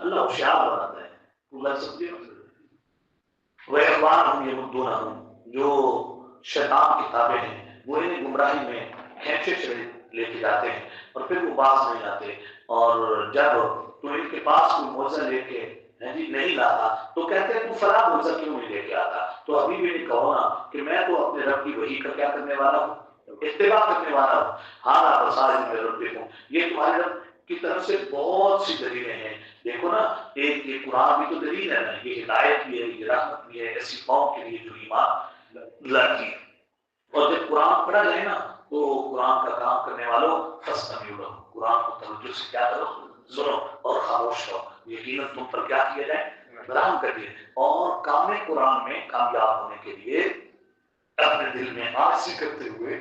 اللہ ہوشیار بناتا ہے. اللہ سمجھے. وَإِخْوَانُهُمْ يَمُدُّونَهُمْ, جو شیطان کی تابع ہیں وہ انہیں گمراہی میں کھینچے چلے لے کے جاتے ہیں, اور پھر وہ باز نہیں آتے. اور جب تو ان کے پاس کوئی معجزہ لے کے نہیں لاتا تو کہتے ہیں تو فلاں معجزہ کیوں نہیں لے کے آتا. تو ابھی بھی نہیں کہو نا کہ میں تو اپنے رب کی وحی کا کیا کرنے والا ہوں, اتباع کرنے والا ہوں. ہاں بصائر من ربکم, یہ تمہارے رب کی طرف سے بہت سی دلیلیں ہیں. دیکھو نا, ایک یہ قرآن بھی تو دلیل ہے نا, یہ ہدایت بھی ہے, یہ رحمت بھی ہے ایسی قوم کے لیے جو ایمان لاتی ہے. اور جب قرآن پڑھا جائے نا تو قرآن کا کام کرنے والوں فاستمعوا لہ, قرآن کو توجہ سے کیا کرو, سنو اور خاموش رہو. یقیناً تم پر کیا کیا جائے, برہم کر دیے. اور کام قرآن میں کامیاب ہونے کے لیے اپنے دل میں عاجزی کرتے ہوئے,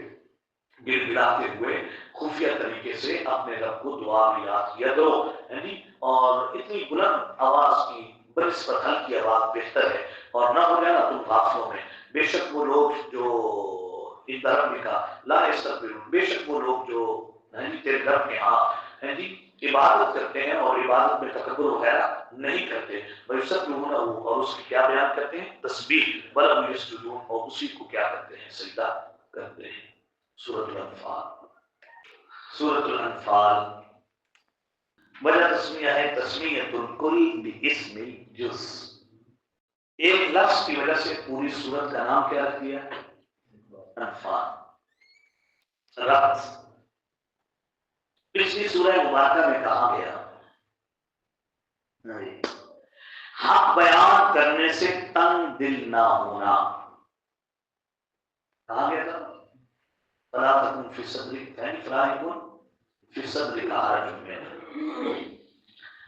گر گراتے ہوئے, خفیہ طریقے سے اپنے رب کو دعا میں یاد کیا کرو. اور اتنی بلند آواز کی بنسبت ہلکی آواز بہتر ہے, اور نہ ہو جانا تم غافلوں میں. بے شک وہ لوگ جو ان درم کا لا یستکبرون, بے شک وہ لوگ جو تیرے رب کے ہاں عبادت کرتے ہیں اور عبادت میں تکبر وغیرہ نہیں کرتے. وَيُسَبِّحُونَهُ, اور اس کی کیا بیان کرتے ہیں, تسبیح. وَلَهُ يَسْجُدُونَ, اور اسی کو کیا کرتے ہیں, سجدہ کرتے ہیں. سورۃ الانفال. سورۃ الانفال وجہ تسمیہ ہے تسمیۃ الکل باسم الجز. ایک لفظ کی وجہ سے پوری سورت کا نام کیا رکھ دیا, انفال. ربط پچھلی سورہ مبارکہ میں کہا گیا حق بیان کرنے سے تنگ دل نہ ہونا. کہا گیا تھا فلا تکن فی صدرک, یعنی فلا یکن فی صدرک حرج منہ,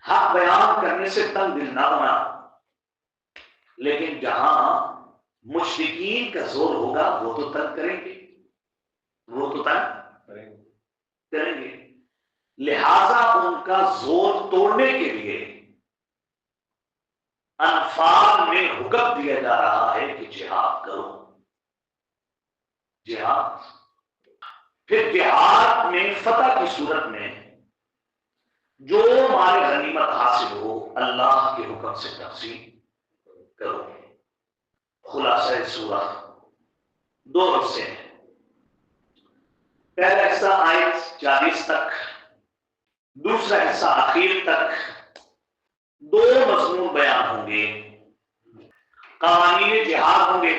حق بیان کرنے سے تنگ دل نہ ہونا. لیکن جہاں مشرکین کا زور ہوگا وہ تو تنگ کریں گے, وہ تو تنگ کریں گے. لہذا ان کا زور توڑنے کے لیے انفال میں حکم دیا جا رہا ہے کہ جہاد کرو. جہاد, پھر جہاد میں فتح کی صورت میں جو مال غنیمت حاصل ہو اللہ کے حکم سے تقسیم کرو. خلاصہ سورہ دو حصے ہیں. پہلا حصہ آیت 40 تک, دوسرا حصہ اخیر تک. دو مضمون بیان ہوں گے, قوانین جہاد ہوں گے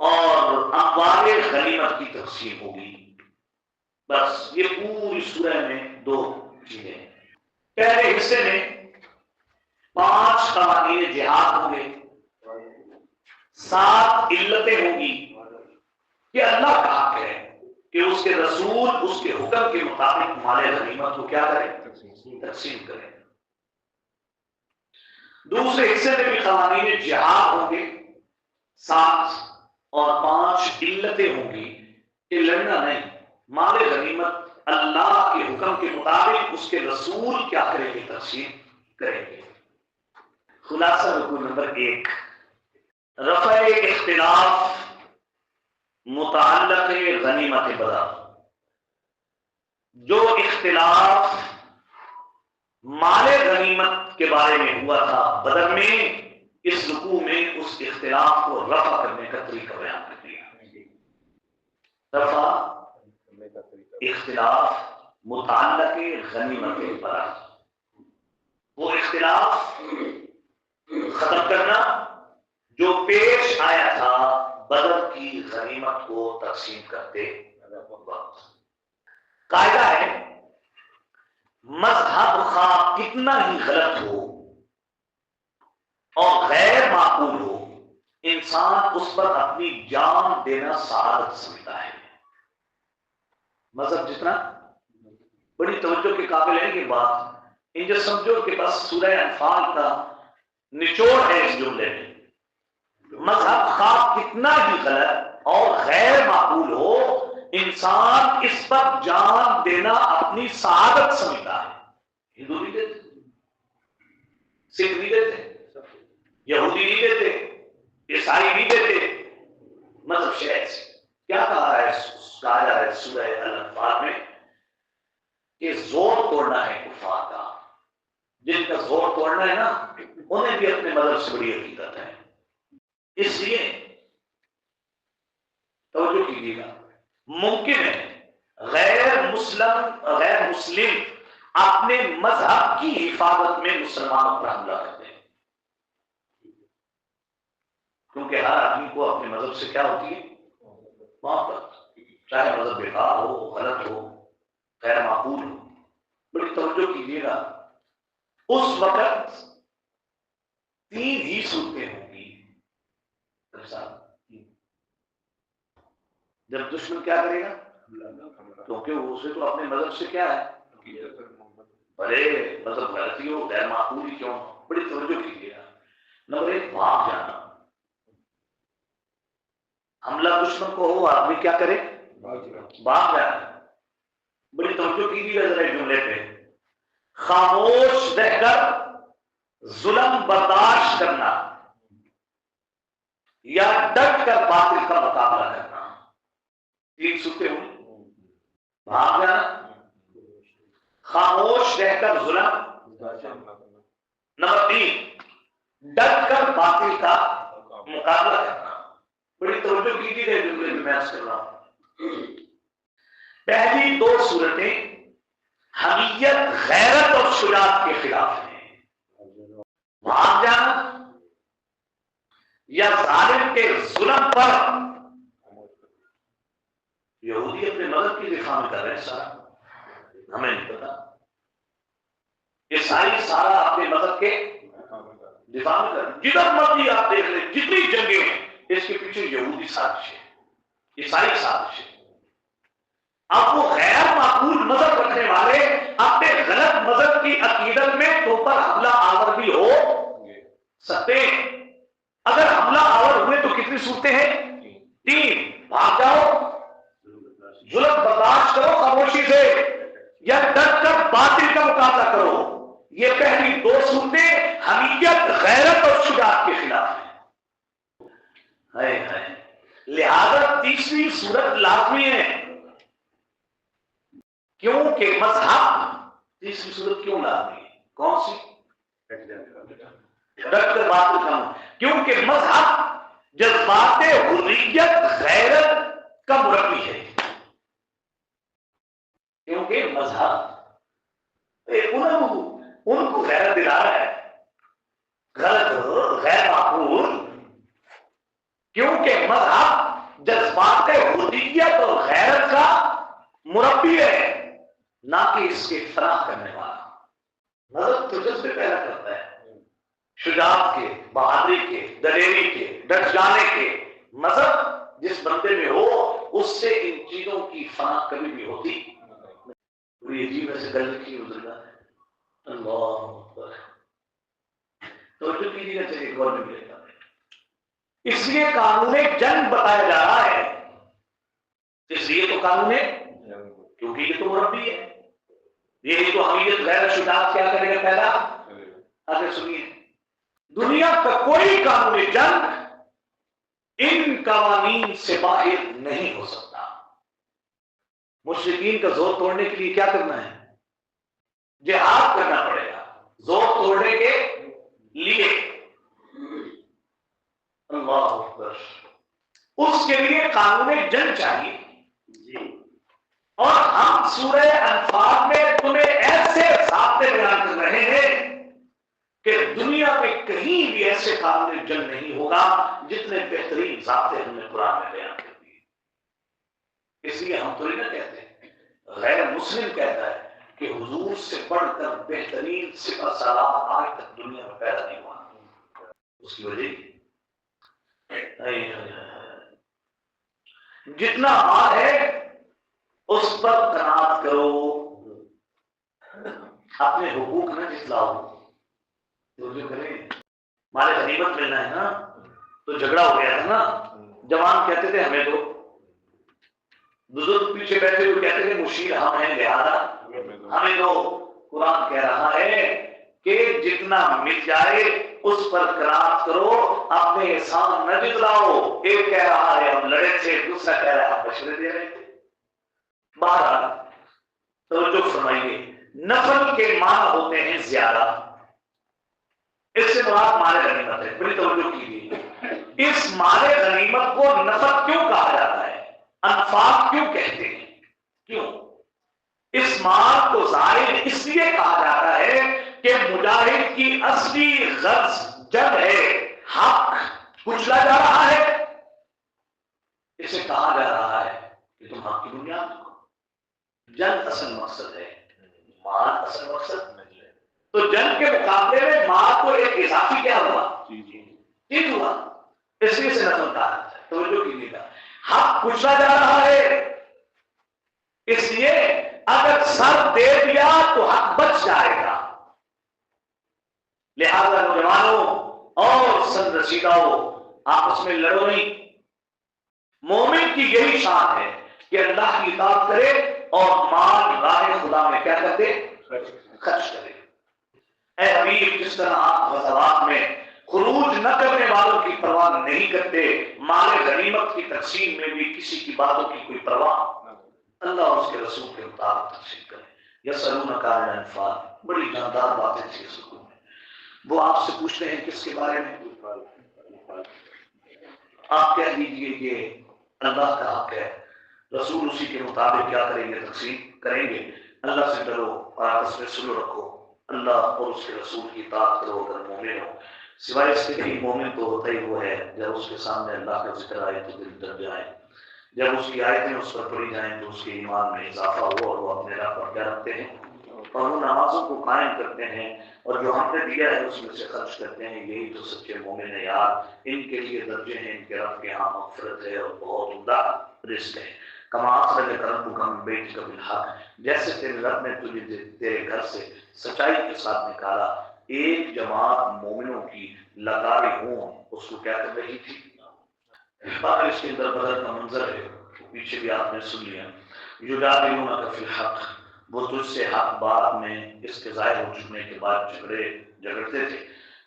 اور اموال غنیمت کی تقسیم ہوگی. بس یہ پوری سورہ میں دو چیزیں ہیں. پہلے حصے میں 5 قوانین جہاد ہوں گے، 7 علتیں ہوں گی کہ اللہ کا حق ہے کہ اس کے رسول اس کے حکم کے مطابق مال غنیمت کو کیا کریں؟ تقسیم کریں. دوسرے حصے میں بھی قوانین جہاد ہوں گے 7 اور 5 علتیں ہوں گی کہ لڑنا نہیں، مال غنیمت اللہ کے حکم کے مطابق اس کے رسول کیا کریں گے؟ تقسیم کریں گے. خلاصہ رکوع نمبر 1، رفع اختلاف متعلق غنیمت بدر. جو اختلاف مال غنیمت کے بارے میں ہوا تھا بدر میں، اس رکوع میں اس اختلاف کو رفع کرنے کا طریقہ بیان کر دیا. رفع اختلاف متعلق غنیمت بدر، وہ اختلاف ختم کرنا جو پیش آیا تھا بدر کی غنیمت کو تقسیم کرتے وقت. قاعدہ ہے مذہب خواہ کتنا ہی غلط ہو اور غیر معقول ہو، انسان اس پر اپنی جان دینا سعادت سمجھتا ہے. مذہب جتنا بڑی توجہ کے قابل ہے کہ بات ان جو سمجھو کہ بس سورہ انفال کا نچوڑ ہے اس جملے میں. مذہب خواہ کتنا ہی غلط اور غیر معقول ہو، انسان اس پر جان دینا اپنی سعادت سمجھتا ہے. ہندو نہیں دیتے، سکھ نہیں دیتے، یہودی نہیں دیتے، عیسائی نہیں دیتے. مذہب شہر سے کیا کہا ہے؟ کہا جا رہا ہے سورہ الانفال میں کہ زور توڑنا ہے کفار کا. جن کا زور توڑنا ہے نا، انہیں بھی اپنے مذہب سے بڑی حقیقت ہے. اس لیے توجہ کیجیے گا، ممکن ہے غیر مسلم اپنے مذہب کی حفاظت میں مسلمانوں پر حملہ کرتے ہیں، کیونکہ ہر آدمی کو اپنے مذہب سے کیا ہوتی ہے؟ محبت، چاہے مذہب بیکار ہو، غلط ہو، غیر معقول ہو. بڑی توجہ کیجیے گا، اس وقت 3 ہی صورتیں ہوں گی. جب دشمن کیا کرے گا؟ کیونکہ اسے تو اپنے مذہب سے کیا ہے؟ بھلے مذہب غلطی ہو، غیر معقولی کیوں. بڑی توجہ کیجیے گا. نمبر 1، بھاگ جانا. حملہ دشمن کو ہو، آدمی کیا کرے؟ بھاگ جانا. بڑی توجہ کیجیے گا ذرا جملے پہ. خاموش رہ کر ظلم برداشت کرنا یا ڈٹ کر باطل کا مقابلہ کرنا. 3 صورتیں ہوں. بھاگ جانا، خاموش رہ کر ظلم، نمبر 3 ڈٹ کر باطل کا مقابلہ کرنا. بڑی توجہ کیجیے گا جملے میں عرض کر رہا ہوں. پہلی 2 صورتیں حمیت، غیرت اور شجاعت کے خلاف ہیں. بھاگ جانا یا ظالم کے ظلم پر. یہودی اپنے مذہب کی دفاع میں کر رہے ہیں سارا، ہمیں نہیں پتا. عیسائی سارا اپنے مذہب کے دفاع میں کر رہے ہیں. جدھر مرضی آپ دیکھ لیں، جتنی جنگیں ہیں، اس کے پیچھے یہودی سازش ہے، عیسائی سازش ہے. اب وہ غیر معقول مذہب رکھنے والے اپنے غلط مذہب کی عقیدت میں تو پر حملہ آور بھی ہو سکتے ہیں. اگر حملہ آور ہوئے تو کتنی صورتیں ہیں؟ 3. بھاگ جاؤ، ظلم برداشت کرو خاموشی سے، یا ڈٹ کر باطل کا مقابلہ کرو. یہ پہلی 2 صورتیں حمیت، غیرت اور شجاعت کے خلاف ہیں. لہذا تیسری صورت لازمی ہے، کیونکہ مذہب. تیسری صورت کیوں لازمی ہے؟ کون سی؟ ڈٹ کر باطل کا، کیونکہ مذہب جذبات حریت، غیرت کا مربی ہے. کیونکہ مذہب ان کو غیرت دلا رہا ہے، غلط ہو، غیر معقول. کیونکہ مذہب جذبات حریت اور غیرت کا مربی ہے نہ کہ اس کے فلاح کرنے والا. مذہب تو جذبے پیدا کرتا ہے، شجاعت کے، بہادری کے، دلیری کے، ڈٹ جانے کے. مذہب جس بندے میں ہو اس سے ان چیزوں کی فنا کبھی بھی ہوتی. پوری عجیب ایسے گل کی گزرنا ہے. اللہ اکبر. توجہ کیجیے گا چلیے غور بھی لیتا ہے. اس لیے قانون جنگ بتایا جا رہا ہے. اس لیے تو قانون کیونکہ یہ تو مربی ہے. یہی تو حمیت غیر شجاعت کیا کرے گا پیدا. آگے سنیے، دنیا کا کوئی قانون جنگ ان قوانین سے باہر نہیں ہو سکتا. مشرکین کا زور توڑنے کے لیے کیا کرنا ہے؟ جہاد کرنا پڑے گا زور توڑنے کے لیے. اللہ اکبر. اس کے لیے قانون جنگ چاہیے. اور ہم سورہ انفال میں تمہیں ایسے ضابطے بیان کر رہے ہیں کہ دنیا میں کہیں بھی ایسے قانون جنگ نہیں ہوگا جتنے بہترین ضابطے ہم نے قرآن میں بیان کر دیے. اس لیے ہم تھوڑی نہ کہتے ہیں، غیر مسلم کہتا ہے کہ حضور سے بڑھ کر بہترین سپہ سالار آج تک دنیا میں پیدا نہیں ہوا. اس کی وجہ جتنا مال ہے اس پر قناعت کرو، اپنے حقوق نہ جتلاؤ. جو کریں مال غنیمت ملنا ہے نا، تو جھگڑا ہو گیا تھا نا. جوان کہتے تھے ہمیں دو، بزرگ پیچھے بیٹھے ہوئے کہتے تھے مشیر ہم ہیں لہذا ہمیں دو. قرآن کہہ رہا ہے کہ جتنا مل جائے اس پر قناعت کرو، اپنے احسان نہ جتلاؤ. ایک کہہ رہا ہے ہم لڑے تھے، دوسرا کہہ رہا ہے ہم مشورے دے رہے تھے. بہرحال توجہ فرمائیے، نفل کے معنی ہوتے ہیں زیادہ. اس سے مراد مال غنیمت ہے. بڑی توجہ کیجیے، اس مال غنیمت کو نفل کیوں کہا جاتا ہے؟ انفاق کیوں کہتے ہیں؟ کیوں اس مال کو زائد اس لیے کہا جاتا ہے کہ مجاہد کی اصلی غرض جنگ ہے، حق کچلا جا رہا ہے. اسے کہا جا رہا ہے کہ تم حق کی بنیاد کو. جنگ اصل مقصد ہے، مال اصل مقصد نہیں ہے. تو جنگ کے مقابلے میں مال کو ایک اضافی کیا ہوا؟ چیز ہوا. اس لیے سے نفل کہا جاتا ہے. توجہ کیجیے گا، حق کچلا جا رہا ہے، اس لیے اگر سر دے دیا تو حق بچ جائے گا. لہذا نوجوانوں اور سن رسیداؤ آپس میں لڑو نہیں. مومن کی یہی شان ہے کہ اللہ کی اطاعت کرے اور مال راہ خدا میں کیا کرتے؟ خرچ کرے. اے حبیب، جس طرح آپ غزوات میں خروج نہ کرنے والوں کی پرواہ نہیں کرتے، مال غنیمت کی تقسیم میں بھی کسی کی باتوں کی کوئی پرواہ اللہ اور اس کے رسول کے مطابق تقسیم کریں. یسألونک عن الانفال، بڑی جاندار باتیں تھی اس حکم میں. وہ آپ سے پوچھتے ہیں کس کے بارے میں؟ آپ کہہ دیجئے کہ اللہ کا حق ہے، رسول اسی کے مطابق کیا کریں گے؟ تقسیم کریں گے. اللہ سے ڈرو اور آپس میں سلو رکھو، اللہ اور اس کے رسول کی اطاعت کرو اگر مومن ہو. سوائے اس کے کہ مومن تو ہوتا ہی وہ ہے جب اس کے سامنے اللہ کا ذکر آئے تو دل ڈر جائے، جب اس کی آیتیں اس پر پڑھی جائیں تو اس کے ایمان میں اضافہ ہو اور وہ اپنے راہ پر کیا رکھتے ہیں اور ان نمازوں کو قائم کرتے ہیں اور جو ہم نے دیا ہے اس میں سے خرچ کرتے ہیں. یہی تو سچے مومن ہیں یار. ان کے لیے درجے ہیں ان کے رب کے ہاں مغفرت ہے اور بہت عمدہ رزق ہے. کما اخرجک ربک من بیتک بالحق، جیسے تیرے رب نے تجھے تیرے گھر سے سچائی کے ساتھ نکالا. ایک جماعت مومنوں کی لگاری ہوں اس کو کیا کر رہی تھی؟ باقی اس کے اندر بدر کا منظر ہے، پیچھے بھی آپ نے سن لیا. یجادلونک فی الحق، وہ تجھ سے حق بات میں اس کے ظاہر ہو چکنے کے بعد جھگڑتے تھے.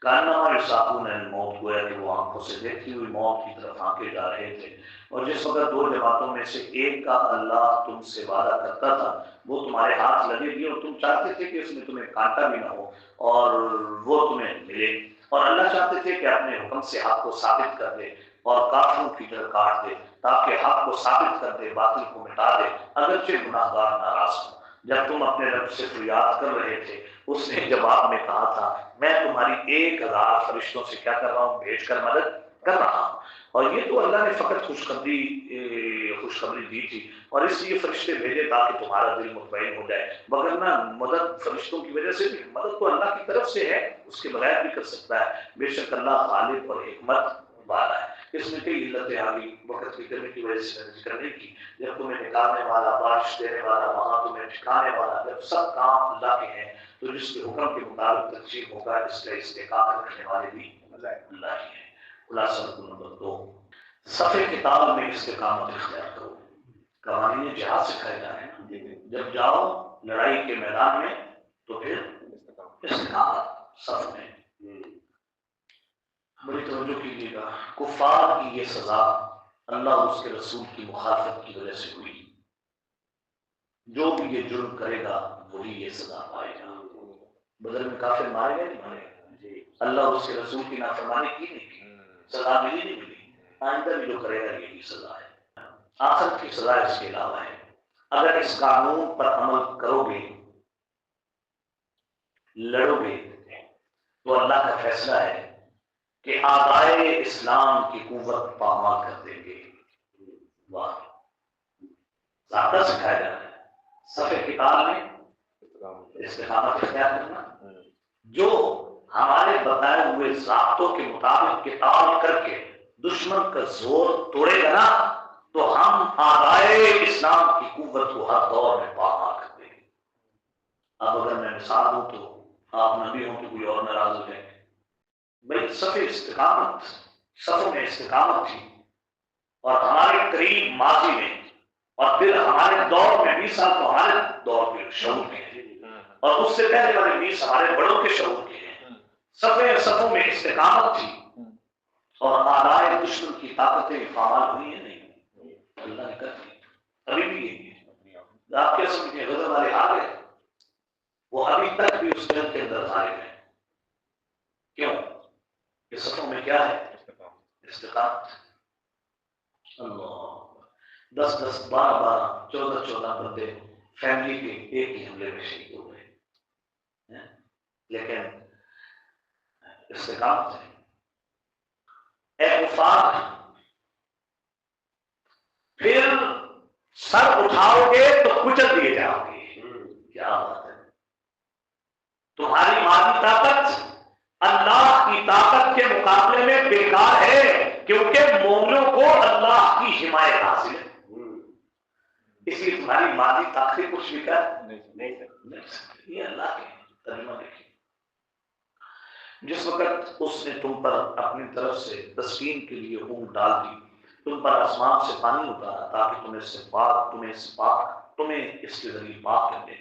کانما یساقون الموت، گویا کہ وہ آنکھوں سے دیکھی ہوئی موت کی طرف آنکے جا رہے تھے. اور جس وقت دو جماعتوں میں سے ایک کا اللہ تم سے وعدہ کرتا تھا وہ تمہارے ہاتھ لگے گی اور تم چاہتے تھے کہ اس میں تمہیں کانٹا بھی نہ ہو اور وہ تمہیں ملے، اور اللہ چاہتے تھے کہ اپنے حکم سے حق کو ثابت کر دے اور کافروں کی جڑ کاٹ دے تاکہ حق کو ثابت کر دے، باطل کو مٹا دے، اگرچہ گناہ گار ناراض ہوں. جب تم اپنے رب سے فریاد کر رہے تھے اس نے جواب میں کہا تھا میں تمہاری 1000 فرشتوں سے کیا کر رہا ہوں؟ بھیج کر مدد کر رہا ہوں. اور یہ تو اللہ نے فقط خوشخبری دی تھی اور اس لیے فرشتے بھیجے تاکہ تمہارا دل مطمئن ہو جائے. وگرنہ مدد فرشتوں کی وجہ سے نہیں، مدد تو اللہ کی طرف سے ہے، اس کے بغیر بھی کر سکتا ہے. بے شک اللہ غالب اور حکمت والا ہے. اس میں کئی علتیں آ گئی، وقت کی کمی کی وجہ سے ذکر نہیں کی. جب تمہیں نکالنے والا، بارش دینے والا، وہاں تمہیں ٹھکانے والا، جب سب کام اللہ کے ہیں تو جس کے حکم کے مطابق تقسیم ہوگا اس کا استحقاق رکھنے والے بھی اللہ ہی ہیں. خلاصہ نمبر 2، صفحہ کتاب میں استقامت اختیار کرو. قوانین جہاد سکھائے جا رہے ہیں. جب جاؤ لڑائی کے میدان میں تو پھر استقامت صف میں. بڑی توجہ کیجیے گا، کفار کی یہ سزا اللہ اور اس کے رسول کی مخالفت کی وجہ سے ہوئی. جو بھی یہ جرم کرے گا وہی یہ سزا پائے گا. بدر میں کافر مارے گئے نہیں مارے گئے؟ اللہ اور اس کے رسول کی نافرمانی کی نہیں کی، سزا ملی نہیں ملی. آئندہ بھی جو کرے گا یہی سزا ہے. آخرت کی سزا اس کے علاوہ ہے. اگر اس قانون پر عمل کرو گے، لڑو گے، تو اللہ کا فیصلہ ہے کہ آدائے اسلام کی قوت پامال کر دیں گے. واہ، ضابطہ سکھایا جا رہا ہے صفحہ کتاب میں استقامت اختیار کرنا. جو ہمارے بتائے ہوئے ضابطوں کے مطابق کتاب کر کے دشمن کا زور توڑے گا نا تو ہم آدائے اسلام کی قوت کو ہر دور میں پامال کر دیں گے. اب اگر میں مثال دوں تو آپ نبی ہوں تو کوئی اور ناراض ہو جائیں گے. بھائی صفوں میں استقامت تھی، اور ہمارے قریب ماضی میں اور پھر ہمارے دور میں 20 سال تو ہمارے دور کے شعور کے ہیں اور اس سے پہلے والے 20 ہمارے بڑوں کے شعور کے ہیں. صفوں میں استقامت تھی اور آلائے دشمن کی طاقتیں پامال ہوئی ہیں نہیں؟ اللہ نے کر دی. ابھی بھی یہی ہے. آپ کیا سمجھیں غزل والے آ گئے؟ وہ ابھی تک بھی اس جنگ کے اندر ہارے ہیں. کیوں؟ کہ صفوں میں کیا ہے؟ استقامت. اللہ، 10 10 12 12 14 14 بندے فیملی کے ایک ہی حملے میں شہید ہو گئے، لیکن استقامت ہے. اے کفار، پھر سر اٹھاؤ گے تو کچل دیے جاؤ گے. کیا بات ہے! تمہاری مادی طاقت اللہ کی طاقت کے مقابلے میں بیکار ہے، کیونکہ مومنوں کو اللہ کی حمایت حاصل ہے. اس لیے تمہاری مادی طاقت کچھ بھی کر نہیں سکتی. یہ اللہ کے ترجمہ دیکھیے. جس وقت اس نے تم پر اپنی طرف سے تسکین کے لیے اونگ ڈال دی، تم پر آسمان سے پانی اتارا تاکہ تمہیں اس کے ذریعے پاک کر دے،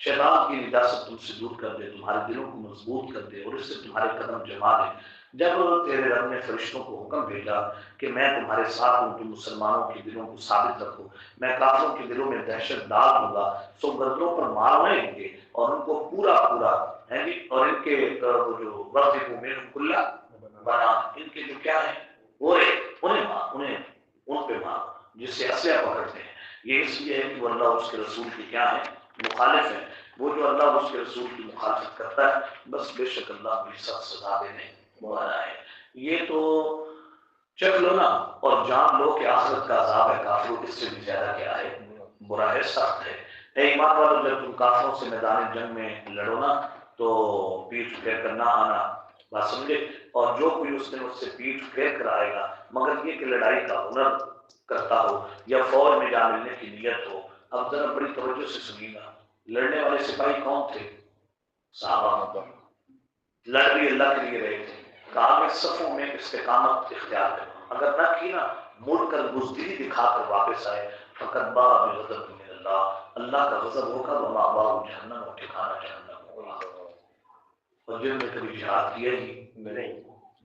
شیطان کی نجاست تم سے دور کر دے، تمہارے دلوں کو مضبوط کر دے اور اس سے تمہارے قدم جما دے. جب تیرے رب نے فرشتوں کو حکم بھیجا کہ میں تمہارے ساتھ ہوں، تم مسلمانوں کے دلوں کو ثابت رکھو، میں کافروں کے دلوں میں دہشت ڈال دوں گا، سو گردوں پر مارنے ہوں گے اور ان کو پورا ہے جی، اور ان کے جو ورد کو میں کلا بنا، ان کے جو کیا ہے وہ انہیں ان پہ مار جس سے اسلحہ پکڑتے ہیں. یہ اس لیے ہے کہ وہ اللہ اور اس کے رسول کی کیا ہے؟ مخالف ہیں. وہ جو اللہ اور اس کے رسول کی مخالفت کرتا ہے بس بے شک اللہ بھی سخت سزا دینے والا ہے. یہ تو چکھ لو نا اور جان لو کہ آخرت کا عذاب ہے کافروں، اس سے بھی زیادہ کیا ہے؟ برا ہے، سخت ہے. اے ایمان والو، جب تم کافروں سے میدان جنگ میں لڑو نا تو پیٹھ پھیر کر نہ آنا، بات سمجھے. اور جو کوئی اس دن اس سے پیٹھ پھیر کر آئے گا مگر یہ کہ لڑائی کا ہنر کرتا ہو یا فوج میں جا ملنے کی نیت ہو. اب ذرا بڑی توجہ سے سنیے گا، لڑنے والے سپاہی کون تھے؟ صحابہ. لڑ بھی اللہ کے لیے رہے تھے. کہا کہ صفوں میں استقامت اختیار کرو، اگر نہ کی نا مڑ کر بزدلی دکھا کر واپس آئے فقط باء بغضب من اللہ کا غضب ہوگا، ومأواہ جہنم، اور ٹھکانہ جہنم ہوگا. اور جن نے کبھی جہاد کیا ہی نہیں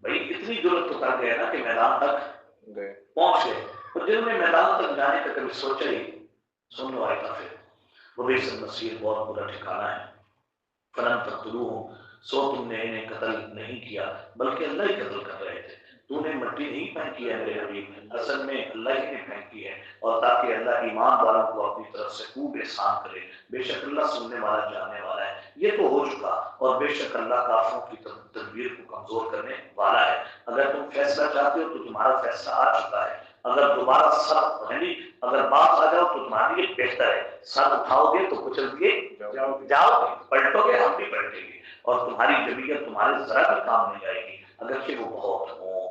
بھائی، اتنی ضرورت تو کر گئے نا کہ میدان تک پہنچ گئے، اور جنہوں نے میدان تک جانے کا کبھی سوچا ہی سن لو آئے کافر. وہ بے سب نصیر بہت برا ٹھکانہ ہے. فلم تقتلوہم، سو تم نے انہیں قتل نہیں کیا بلکہ اللہ ہی قتل کر رہے تھے. تو نے مٹی نہیں پھینکی ہے میرے حبیب، اصل میں اللہ ہی نے پھینکی ہے، اور تاکہ اللہ ایمان والوں کو اپنی طرف سے خوب احسان کرے۔ بے شک اللہ سننے والا جاننے والا ہے۔ یہ تو ہو چکا، اور بے شک اللہ کافروں کی تدبیر کو کمزور کرنے والا ہے۔ اگر تم فیصلہ چاہتے ہو تو تمہارا فیصلہ آ چکا ہے، اگر دوبارہ سر یعنی اگر بات آ جاؤ تو تمہارے لیے بہتر ہے، سر اٹھاؤ گے تو کچل کے جاؤ گے، پلٹو گے ہم بھی پلٹیں گے، اور تمہاری جمعیت تمہارے ذرا بھی کام نہیں آئے گی اگرچہ وہ بہت ہوں۔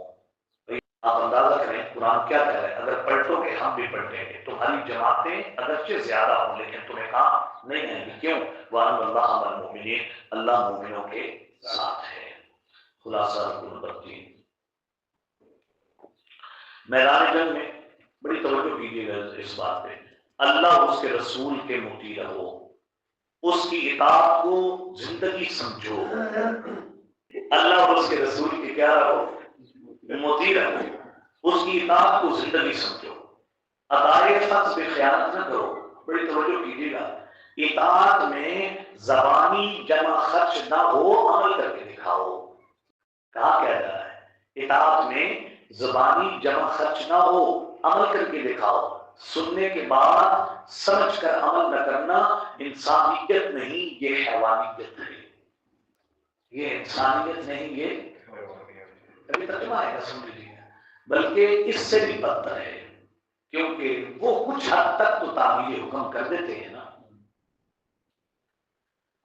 آپ اندازہ کریں قرآن کیا کہہ رہا ہے، اگر پلٹو گے ہم بھی پلٹیں گے، تمہاری جماعتیں اگرچہ زیادہ ہوں لیکن تمہیں کام نہیں آئیں گی۔ کیوں؟ وَأَنَّ اللَّهَ مَعَ الْمُؤْمِنِينَ، اللہ مومنوں کے ساتھ ہے۔ خلاصہ نمبر 3، میدان جنگ میں بڑی توجہ کیجیے گا اس بات پہ، اللہ اور اس کے رسول کے مطیع رہو، اس کی اطاعت کو زندگی سمجھو، اللہ اور اس کے رسول کے کیا رہو، مطیع رہو، اس کی اطاعت کو زندگی سمجھو، عطائے فرض پہ خیانت نہ کرو۔ بڑی توجہ کیجیے گا، اطاعت میں زبانی جمع خرچ نہ ہو، عمل کر کے دکھاؤ۔ کہا کیا جا رہا ہے، اطاعت میں زبانی جمع خرچ نہ ہو، عمل کر کے دکھاؤ۔ سننے کے بعد سمجھ کر عمل نہ کرنا انسانیت نہیں، یہ حیوانیت ہے۔ یہ انسانیت نہیں، یہ کبھی ترجمہ آئے گا سمجھ لیجیے، بلکہ اس سے بھی بدتر ہے، کیونکہ وہ کچھ حد تک تو تعمیل حکم کر دیتے ہیں نا۔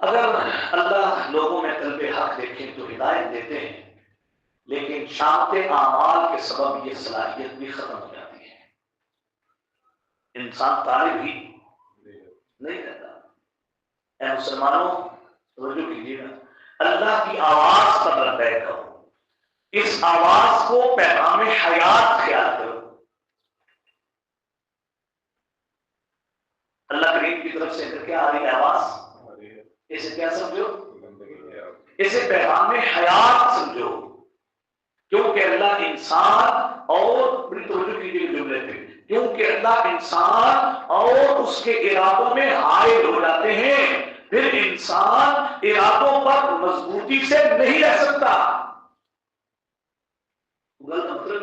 اگر اللہ لوگوں میں قلب حق دیکھیں تو ہدایت دیتے ہیں، لیکن شامت اعمال کے سبب یہ صلاحیت بھی ختم ہو جاتی ہے، انسان طالب ہی نہیں رہتا۔ اے مسلمانوں توجہ کیجیے گا، اللہ کی آواز پر لبیک کہو، اس آواز کو پیغام حیات خیال کرو۔ اللہ کریم کی طرف سے کیا آ رہی ہے آواز، اسے کیا سمجھو، اسے پیغام حیات سمجھو، کیونکہ اللہ انسان اور بڑی توجہ کیجیے جملے پہ، کیونکہ اللہ انسان اور اس کے ارادوں میں حائل ہو جاتے ہیں، پھر انسان ارادوں پر مضبوطی سے نہیں رہ سکتا۔ مطلب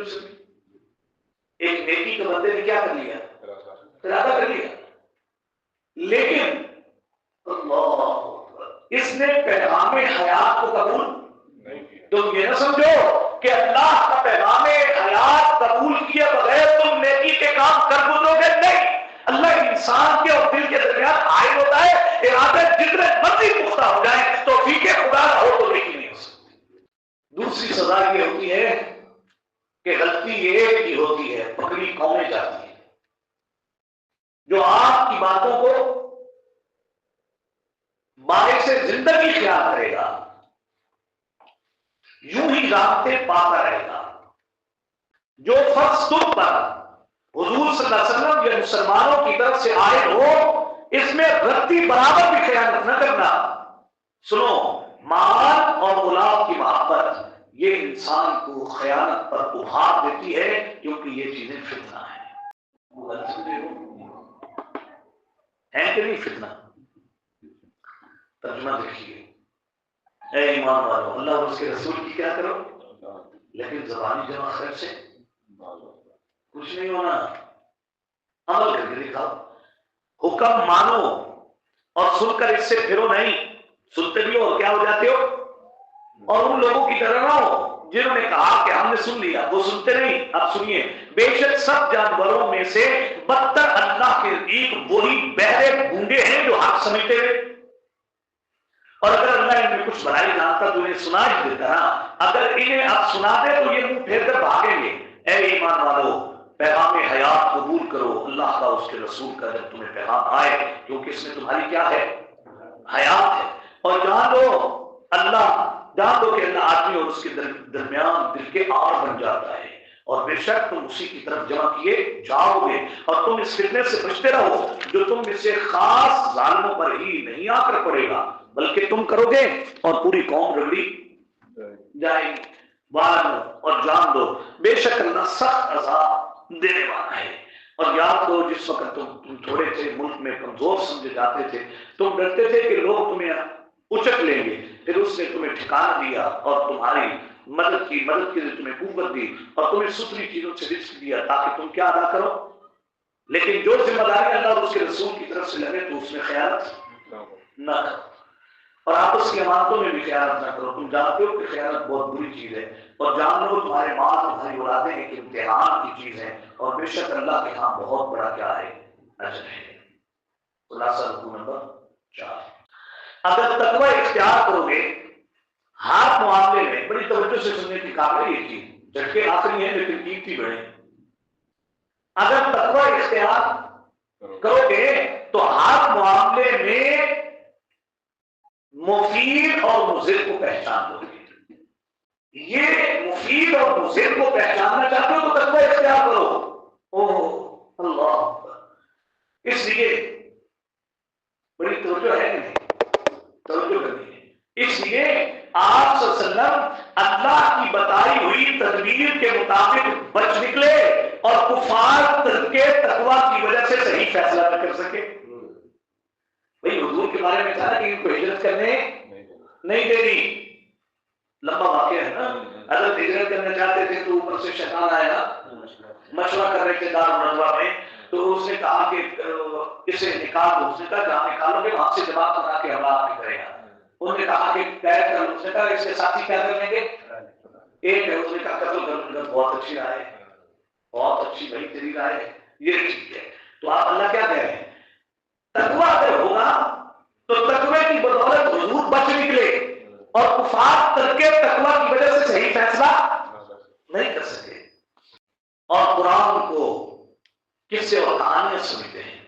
ایک نیکی کے بندے نے کیا کر لیا، ارادہ کر لیا، لیکن اللہ اس نے پیغام حیات کو قبول نہیں کیا۔ تم یہ نہ سمجھو کہ اللہ کا پیغام حیات قبول کیے بغیر تم نیکی کے کام کر گزرو گے، نہیں، اللہ انسان کے اور دل کے درمیان حائل ہوتا ہے، ارادے جتنے مرضی پختہ ہو جائیں تو فیق خدا نہ ہو تو نیکی نہیں ہو سکتی۔ دوسری سزا یہ ہوتی ہے کہ غلطی ایک ہی ہوتی ہے، پکڑی قومیں جاتی ہیں۔ جو آپ کی باتوں کو باعث زندگی خیال کرے گا، یوں ہی رابطے پاتا رہے گا۔ جو فرض تم پر حضور صلی اللہ علیہ وسلم یا مسلمانوں کی طرف سے عائد ہو، اس میں رتی برابر بھی خیانت نہ کرنا۔ سنو، مال اور اولاد کی محبت یہ انسان کو خیانت پر ابھار دیتی ہے، کیونکہ یہ چیزیں فتنہ ہیں۔ ہے کہ نہیں فتنہ؟ ترجمہ دیکھیے، اے ایمان والو، اللہ اور اس کے رسول کی کیا کرو، لیکن زبانی جمع خرچ سے کچھ نہیں ہونا، عمل کر کے دکھاؤ۔ حکم مانو اور سن کر اس سے پھرو نہیں، سنتے بھی ہو اور کیا ہو جاتے ہو، اور ان لوگوں کی طرح نہ ہو جنہوں نے کہا کہ ہم نے سن لیا، وہ سنتے نہیں۔ اب سنیے، بے شک سب جانوروں میں سے بدتر اللہ کے نزدیک وہی بہرے گونگے ہیں جو حق سمجھتے ہوئے، اور اگر اللہ ان میں کچھ بھلائی جانتا تو انہیں سنا ہی دیتا نا، اگر انہیں اب سنا دے تو یہ منہ پھیر کر بھاگیں گے۔ اے ایمان والو، پیغام حیات قبول کرو، اللہ کا اس کے رسول کا جب تمہیں پیغام آئے، کیونکہ اس میں تمہاری کیا ہے، حیات ہے۔ اور جان لو جان لو کہ اللہ آدمی اور اس کے درمیان دل کے آڑ بن جاتا ہے، اور بے شک تم اسی کی طرف جمع کیے جاؤ گے، اور تم اس فتنے سے بچتے رہو جو تم میں سے خاص ظالموں پر ہی نہیں آ کر پڑے گا، بلکہ تم کرو گے اور پوری قوم رگڑی جائے گی۔ اور جان دو بے شک اللہ سخت عذاب دینے والا ہے۔ اور یاد کرو جس وقت تم تھوڑے سے ملک میں کمزور سمجھے جاتے تھے، تم ڈرتے تھے کہ لوگ تمہیں اچک لیں گے، پھر اس نے تمہیں ٹھکانہ دیا اور تمہاری مدد کی لیے تمہیں قوت دی اور تمہیں ستھری چیزوں سے رزق دیا تاکہ تم کیا ادا کرو، لیکن جو ذمہ داری اللہ اور اس کے رسول کی طرف سے لگے تو اس میں خیانت نہ کرو، اور آپس کی امانتوں میں بھی خیانت نہ کرو۔ تم جانتے ہو کہ خیانت بہت بری چیز ہے، اور جان لو تمہارے مال تمہاری اولادیں ایک امتحان کی چیز ہے، اور بے شک اللہ کے ہاں بہت بڑا کیا ہے، اجر ہے۔ خلاصہ رکوع نمبر 4، اگر تقوی اختیار کرو گے ہر معاملے میں، بڑی توجہ سے سننے کی قابل ہے یہ چیز، جھٹکے آخری ہیں لیکن قیمتی بڑے ہیں۔ اگر تقوی اختیار کرو گے تو ہر معاملے میں مفید اور مضر کو پہچان لو گے۔ یہ مفید اور مضر کو پہچاننا چاہتے ہو تو تقوی اختیار کرو۔ اوہ اللہ، اس لیے بڑی توجہ ہے نہیں، توجہ کرنی ہے۔ اس لیے آپ صلی اللہ علیہ وسلم اللہ کی بتائی ہوئی تدبیر کے مطابق بچ نکلے اور کفار کے تقوی کی وجہ سے صحیح فیصلہ نہ کر سکے۔ بھئی حضور کے بارے میں تھا کہ ان کو ہجرت کرنے نہیں دینی، لمبا واقعہ ہے نا۔ حضرت ہجرت کرنا چاہتے تھے تو اوپر سے شیطان آیا، مشورہ کر رہے تھے دار الندوہ میں، تو اس نے کہا کہ اسے نکال دو۔ اس نے کہا جہاں نکالو گے وہاں سے جواب بنا کے حملہ آپ کرے گا۔ انہوں نے کہا کہ قید کر لو۔ اس نے کہا اس کے ساتھی کیا کر لیں گے؟ ایک ہے۔ اس نے کہا قتل کر لو۔ بہت اچھی رائے ہے، بہت اچھی بھائی تیری رائے ہے، یہ ٹھیک ہے۔ تو آپ اللہ کیا کہہ رہے ہیں؟ تقویٰ اگر ہوگا تو تقوی کی بدولت حضور بچ نکلے اور کفار ترک تقویٰ کی وجہ سے صحیح فیصلہ نہیں کر سکے۔ اور قرآن کو قصے اور کہانیاں سمجھتے ہیں،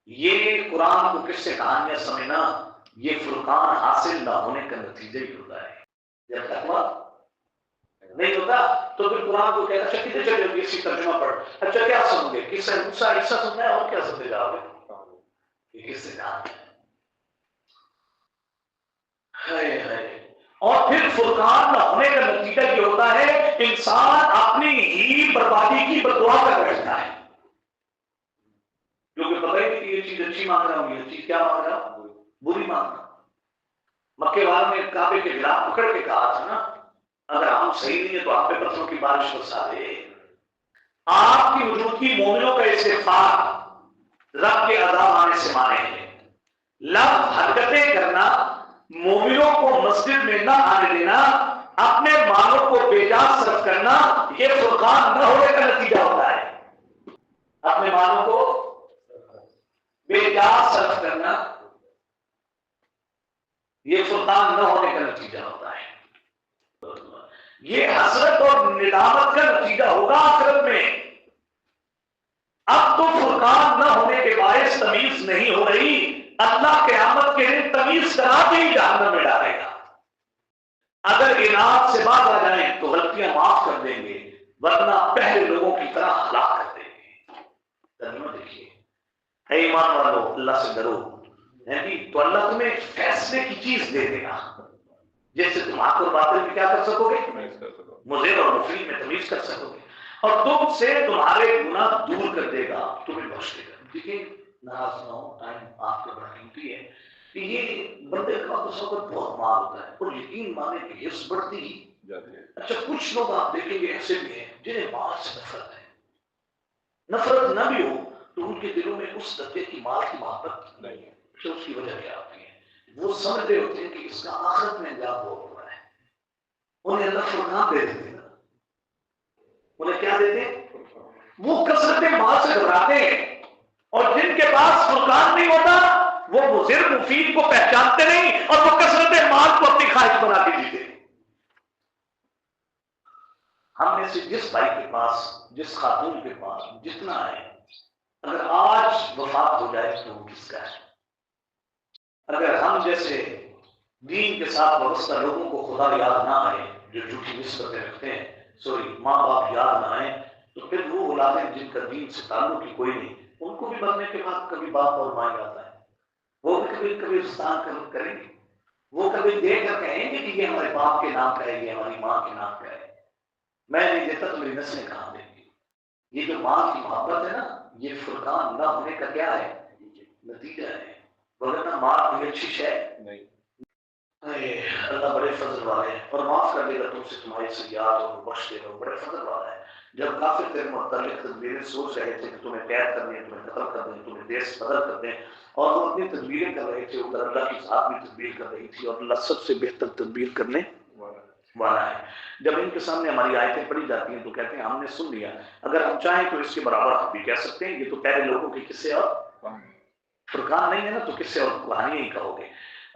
یہ قرآن کو قصے کہانیاں سمجھنا یہ فرقان حاصل نہ ہونے کا نتیجہ ہی ہوتا ہے۔ جب تقویٰ نہیں ہوتا تو پھر قرآن کو کہتا اچھا کتنے چلے ہوگی اسی ترجمہ پڑھ، اچھا کیا سنو گے؟ قصہ موسیٰ عیسیٰ سننا ہے اور کیا سنتے جاؤ گے؟ یہ قصے کہانیاں اور پھر فرقان نہ ہونے کا نتیجہ یہ ہوتا ہے انسان اپنی ہی بربادی کی بددعا کر بیٹھتا ہے، کیونکہ پتہ ہی نہیں کہ یہ چیز اچھی مانگ رہا ہوں، یہ چیز کیا مانگ رہا ہوں، بری مانگ رہا ہوں۔ مکے والوں نے کعبے کے خلاف پکڑ کے کہا تھا نا اگر ہم صحیح نہیں ہے تو آپ پہ پتھروں کی بارش برسا دے۔ آپ کی وجودگی مومنوں کا استغفار رب کے عذاب آنے سے مانے ہیں، لفظ حرکتیں کرنا، مومنوں کو مسجد میں نہ آنے دینا، اپنے مالوں کو بے جا صرف کرنا، یہ فرقان نہ ہونے کا نتیجہ ہوتا ہے۔ اپنے مالوں کو بے جا صرف کرنا یہ فرقان نہ ہونے کا نتیجہ ہوتا ہے۔ یہ حسرت اور ندامت کا نتیجہ ہوگا آخرت میں۔ اب تو فرقان نہ ہونے کے باعث تمیز نہیں ہو رہی، اللہ قیامت کے دن تمیز کرا کے ہی جہنم میں ڈالے گا۔ اگر انعام سے باز آ جائیں تو غلطیاں معاف کر دیں گے، ورنہ پہلے لوگوں کی طرح ہلاک کر دیں گے۔ ترجمہ دیکھیے، اے ایمان والو اللہ سے ڈرو، تو اللہ تمہیں فیصلے کی چیز دے دے گا جس سے تم حق اور باطل میں کیا کر سکو گے، مضر اور مفید میں تمیز کر سکو گے، اور تم سے تمہارے گناہ دور کر دے گا، تمہیں بخش دے گا۔ دیکھیں ناراض نہ ہو، ٹائم آپ کے بڑا قیمتی ہے کہ یہ بندے کا اس وقت بہت مال ہوتا ہے اور یقین مانے کہ حرص بڑھتی ہی جاتی ہے۔ اچھا کچھ لوگ آپ دیکھیں گے ایسے بھی ہیں جنہیں مال سے نفرت ہے، نفرت نہ بھی ہو تو ان کے دلوں میں اس درجے کی مال کی محبت نہیں ہے۔ تو اس کی وجہ کیا ہوتی ہے؟ وہ سمجھتے ہوتے ہیں کہ اس کا آخرت میں انجام بہت بڑا ہے، انہیں اللہ فرقان دے دیتے ہیں۔ انہیں کیا دیتے ہیں؟ وہ کثرت مال سے گھبراتے ہیں، اور جن کے پاس فرقان نہیں ہوتا وہ مضر مفید کو پہچانتے نہیں اور وہ کثرت مال کو اپنی خواہش بنا کے دیتے ہیں۔ ہم میں سے جس بھائی کے پاس، جس خاتون کے پاس جتنا ہے، اگر آج وفات ہو جائے تو وہ کس کا ہے؟ اگر ہم جیسے دین کے ساتھ وابستہ لوگوں کو خدا یاد نہ آئے، جو جھوٹی نسبتیں رکھتے ہیں، ماں باپ یاد نہ آئے، تو پھر وہ اولادیں جن کا دین سے تعلق ہی کوئی نہیں، ان کو بھی مرنے کے بعد کبھی باپ اور ماں یاد آئے، وہ بھی کبھی قبرستان کریں گے، وہ کبھی دیکھ کر کہیں گے کہ یہ ہمارے باپ کے نام کا ہے، یہ ہماری ماں کے نام کا ہے، میں نہیں دیتا تو میری نسلیں کہاں دیں گی۔ یہ جو ماں کی محبت ہے نا، یہ فرقان نہ ہونے کا کیا ہے؟ نتیجہ ہے، ورنہ ماں کوئی اچھی شے نہیں۔ اللہ بڑے فضل والے ہیں اور معاف کر دے گا تم سے تمہاری سیئات اور بخش دے گا، بڑے فضل والا ہے۔ جب کافر تیرے متعلق تدبیریں سوچ رہے تھے کہ تمہیں قید کر دیں، تمہیں قتل کر دیں، تمہیں دیش بدل کر دیں، اور وہ اپنی تدبیریں کر رہے تھے، ادھر اللہ کی ذات بھی تدبیر کر رہی تھی، اور اللہ سب سے بہتر تدبیر کرنے والا ہے۔ جب ان کے سامنے ہماری آیتیں پڑھی جاتی ہیں تو کہتے ہیں ہم نے سن لیا، اگر ہم چاہیں تو اس کے برابر ہم بھی کہہ سکتے ہیں، یہ تو پہلے لوگوں کے قصے اور فرقان نہیں ہے نا، تو قصے اور کہانی ہی کہو گے۔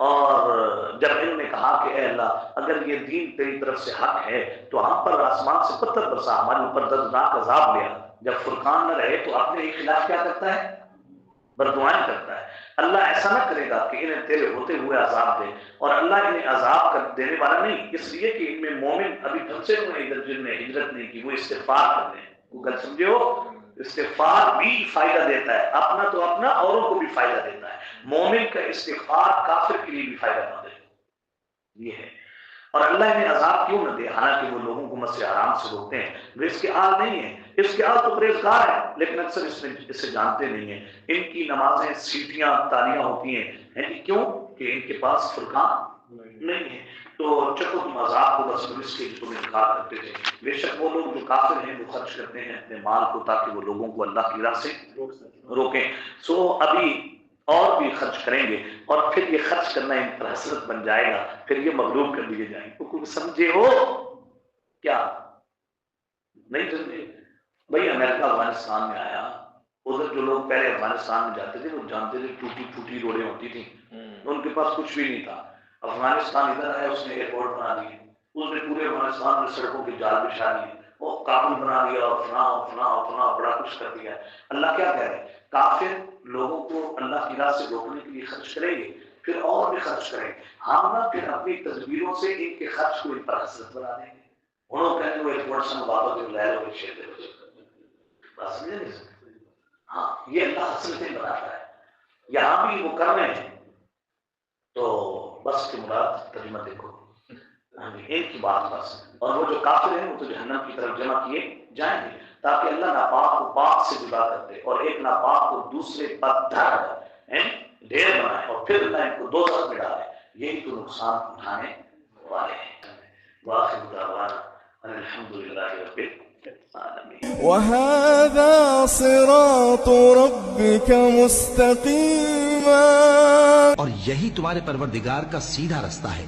اور جب انہوں نے کہا کہ اے اللہ اگر یہ دین تیری طرف سے حق ہے تو ہم پر آسمان سے پتھر برسا، ہمارے اوپر دردناک عذاب لیا۔ جب فرقان نہ رہے تو اپنے خلاف کیا کرتا ہے؟ بردعائیں کرتا ہے۔ اللہ ایسا نہ کرے گا کہ انہیں تیرے ہوتے ہوئے عذاب دے، اور اللہ انہیں عذاب کر دینے والا نہیں، اس لیے کہ ان میں مومن ابھی پھنسے ہوئے ادھر، جن نے ہجرت نہیں کی، وہ استغفار کر لیں۔ وہ گل سمجھے ہو؟ استغفار بھی فائدہ دیتا ہے، اپنا تو اپنا، اوروں کو بھی فائدہ دیتا ہے۔ مومن کا استغفار کافر کے لیے بھی فائدہ مند ہے، یہ ہے۔ اور اللہ انہیں عذاب کیوں نہ دے، حالانکہ وہ لوگوں کو مسجد حرام سے روکتے ہیں، وہ اس کے آل نہیں ہیں، اس کے آل تو پرہیزگار ہیں، لیکن اکثر اسے جانتے نہیں ہیں۔ ان کی نمازیں سیٹیاں تالیاں ہوتی ہیں، کیوں کہ ان کے پاس فرقان نہیں ہے۔ تو چکو تم عذاب کو بس اس کے جو تم انکار کرتے تھے۔ بے شک وہ لوگ جو کافر ہیں وہ خرچ کرتے ہیں اپنے مال کو تاکہ وہ لوگوں کو اللہ کی راہ سے روکیں۔ سو ابھی اور بھی خرچ کریں گے، اور پھر یہ خرچ کرنا ان پر حسرت بن جائے گا، پھر یہ مغلوب کر دیے جائیں گے۔ کچھ سمجھے ہو کیا؟ نہیں سمجھے؟ بھائی امریکہ افغانستان میں آیا، ادھر جو لوگ پہلے افغانستان میں جاتے تھے وہ جانتے تھے ٹوٹی پھوٹی روڈیں ہوتی تھیں، ان کے پاس کچھ بھی نہیں تھا۔ افغانستان ادھر آیا، اس نے ایئرپورٹ بنا دیے، اس نے پورے افغانستان میں سڑکوں کے جال بچھا دیے، وہ کابل بنا دیا، اور فلاں بڑا کچھ کر دیا۔ اللہ کیا کہہ رہے ہیں؟ کافر لوگوں کو اللہ کی راہ سے روکنے کے لیے خرچ کریں گے، پھر اور بھی خرچ کریں گے، ہم نہ پھر اپنی تدبیروں سے ان کے خرچ کو ان پر حسرت بنا دیں گے۔ انہوں کہیں گے وہ ایئرپورٹ سے باتوں کے لے لو چھے دے بس سمجھے نہیں سکتے۔ ہاں یہ اللہ حسرتیں بناتا ہے، یہاں بھی وہ کر رہے ہیں۔ تو بس کی مراد ترجمہ دیکھو، ایک کی بات بس، اور وہ جو کافر ہیں وہ تو جہنم کی طرف جمع کیے جائیں گے، تاکہ اللہ ناپاک کو پاک سے جدا کر دے، اور ایک ناپاک کو دوسرے پر ڈھیر بنائے، اور پھر اللہ ان کو دوزخ میں ڈالے۔ یہی تو نقصان اٹھانے والے ہیں۔ وآخر دعوانا ان الحمدللہ رب العالمین۔ وهذا صراط ربك مستقيما، اور یہی تمہارے پروردگار کا سیدھا رستہ ہے۔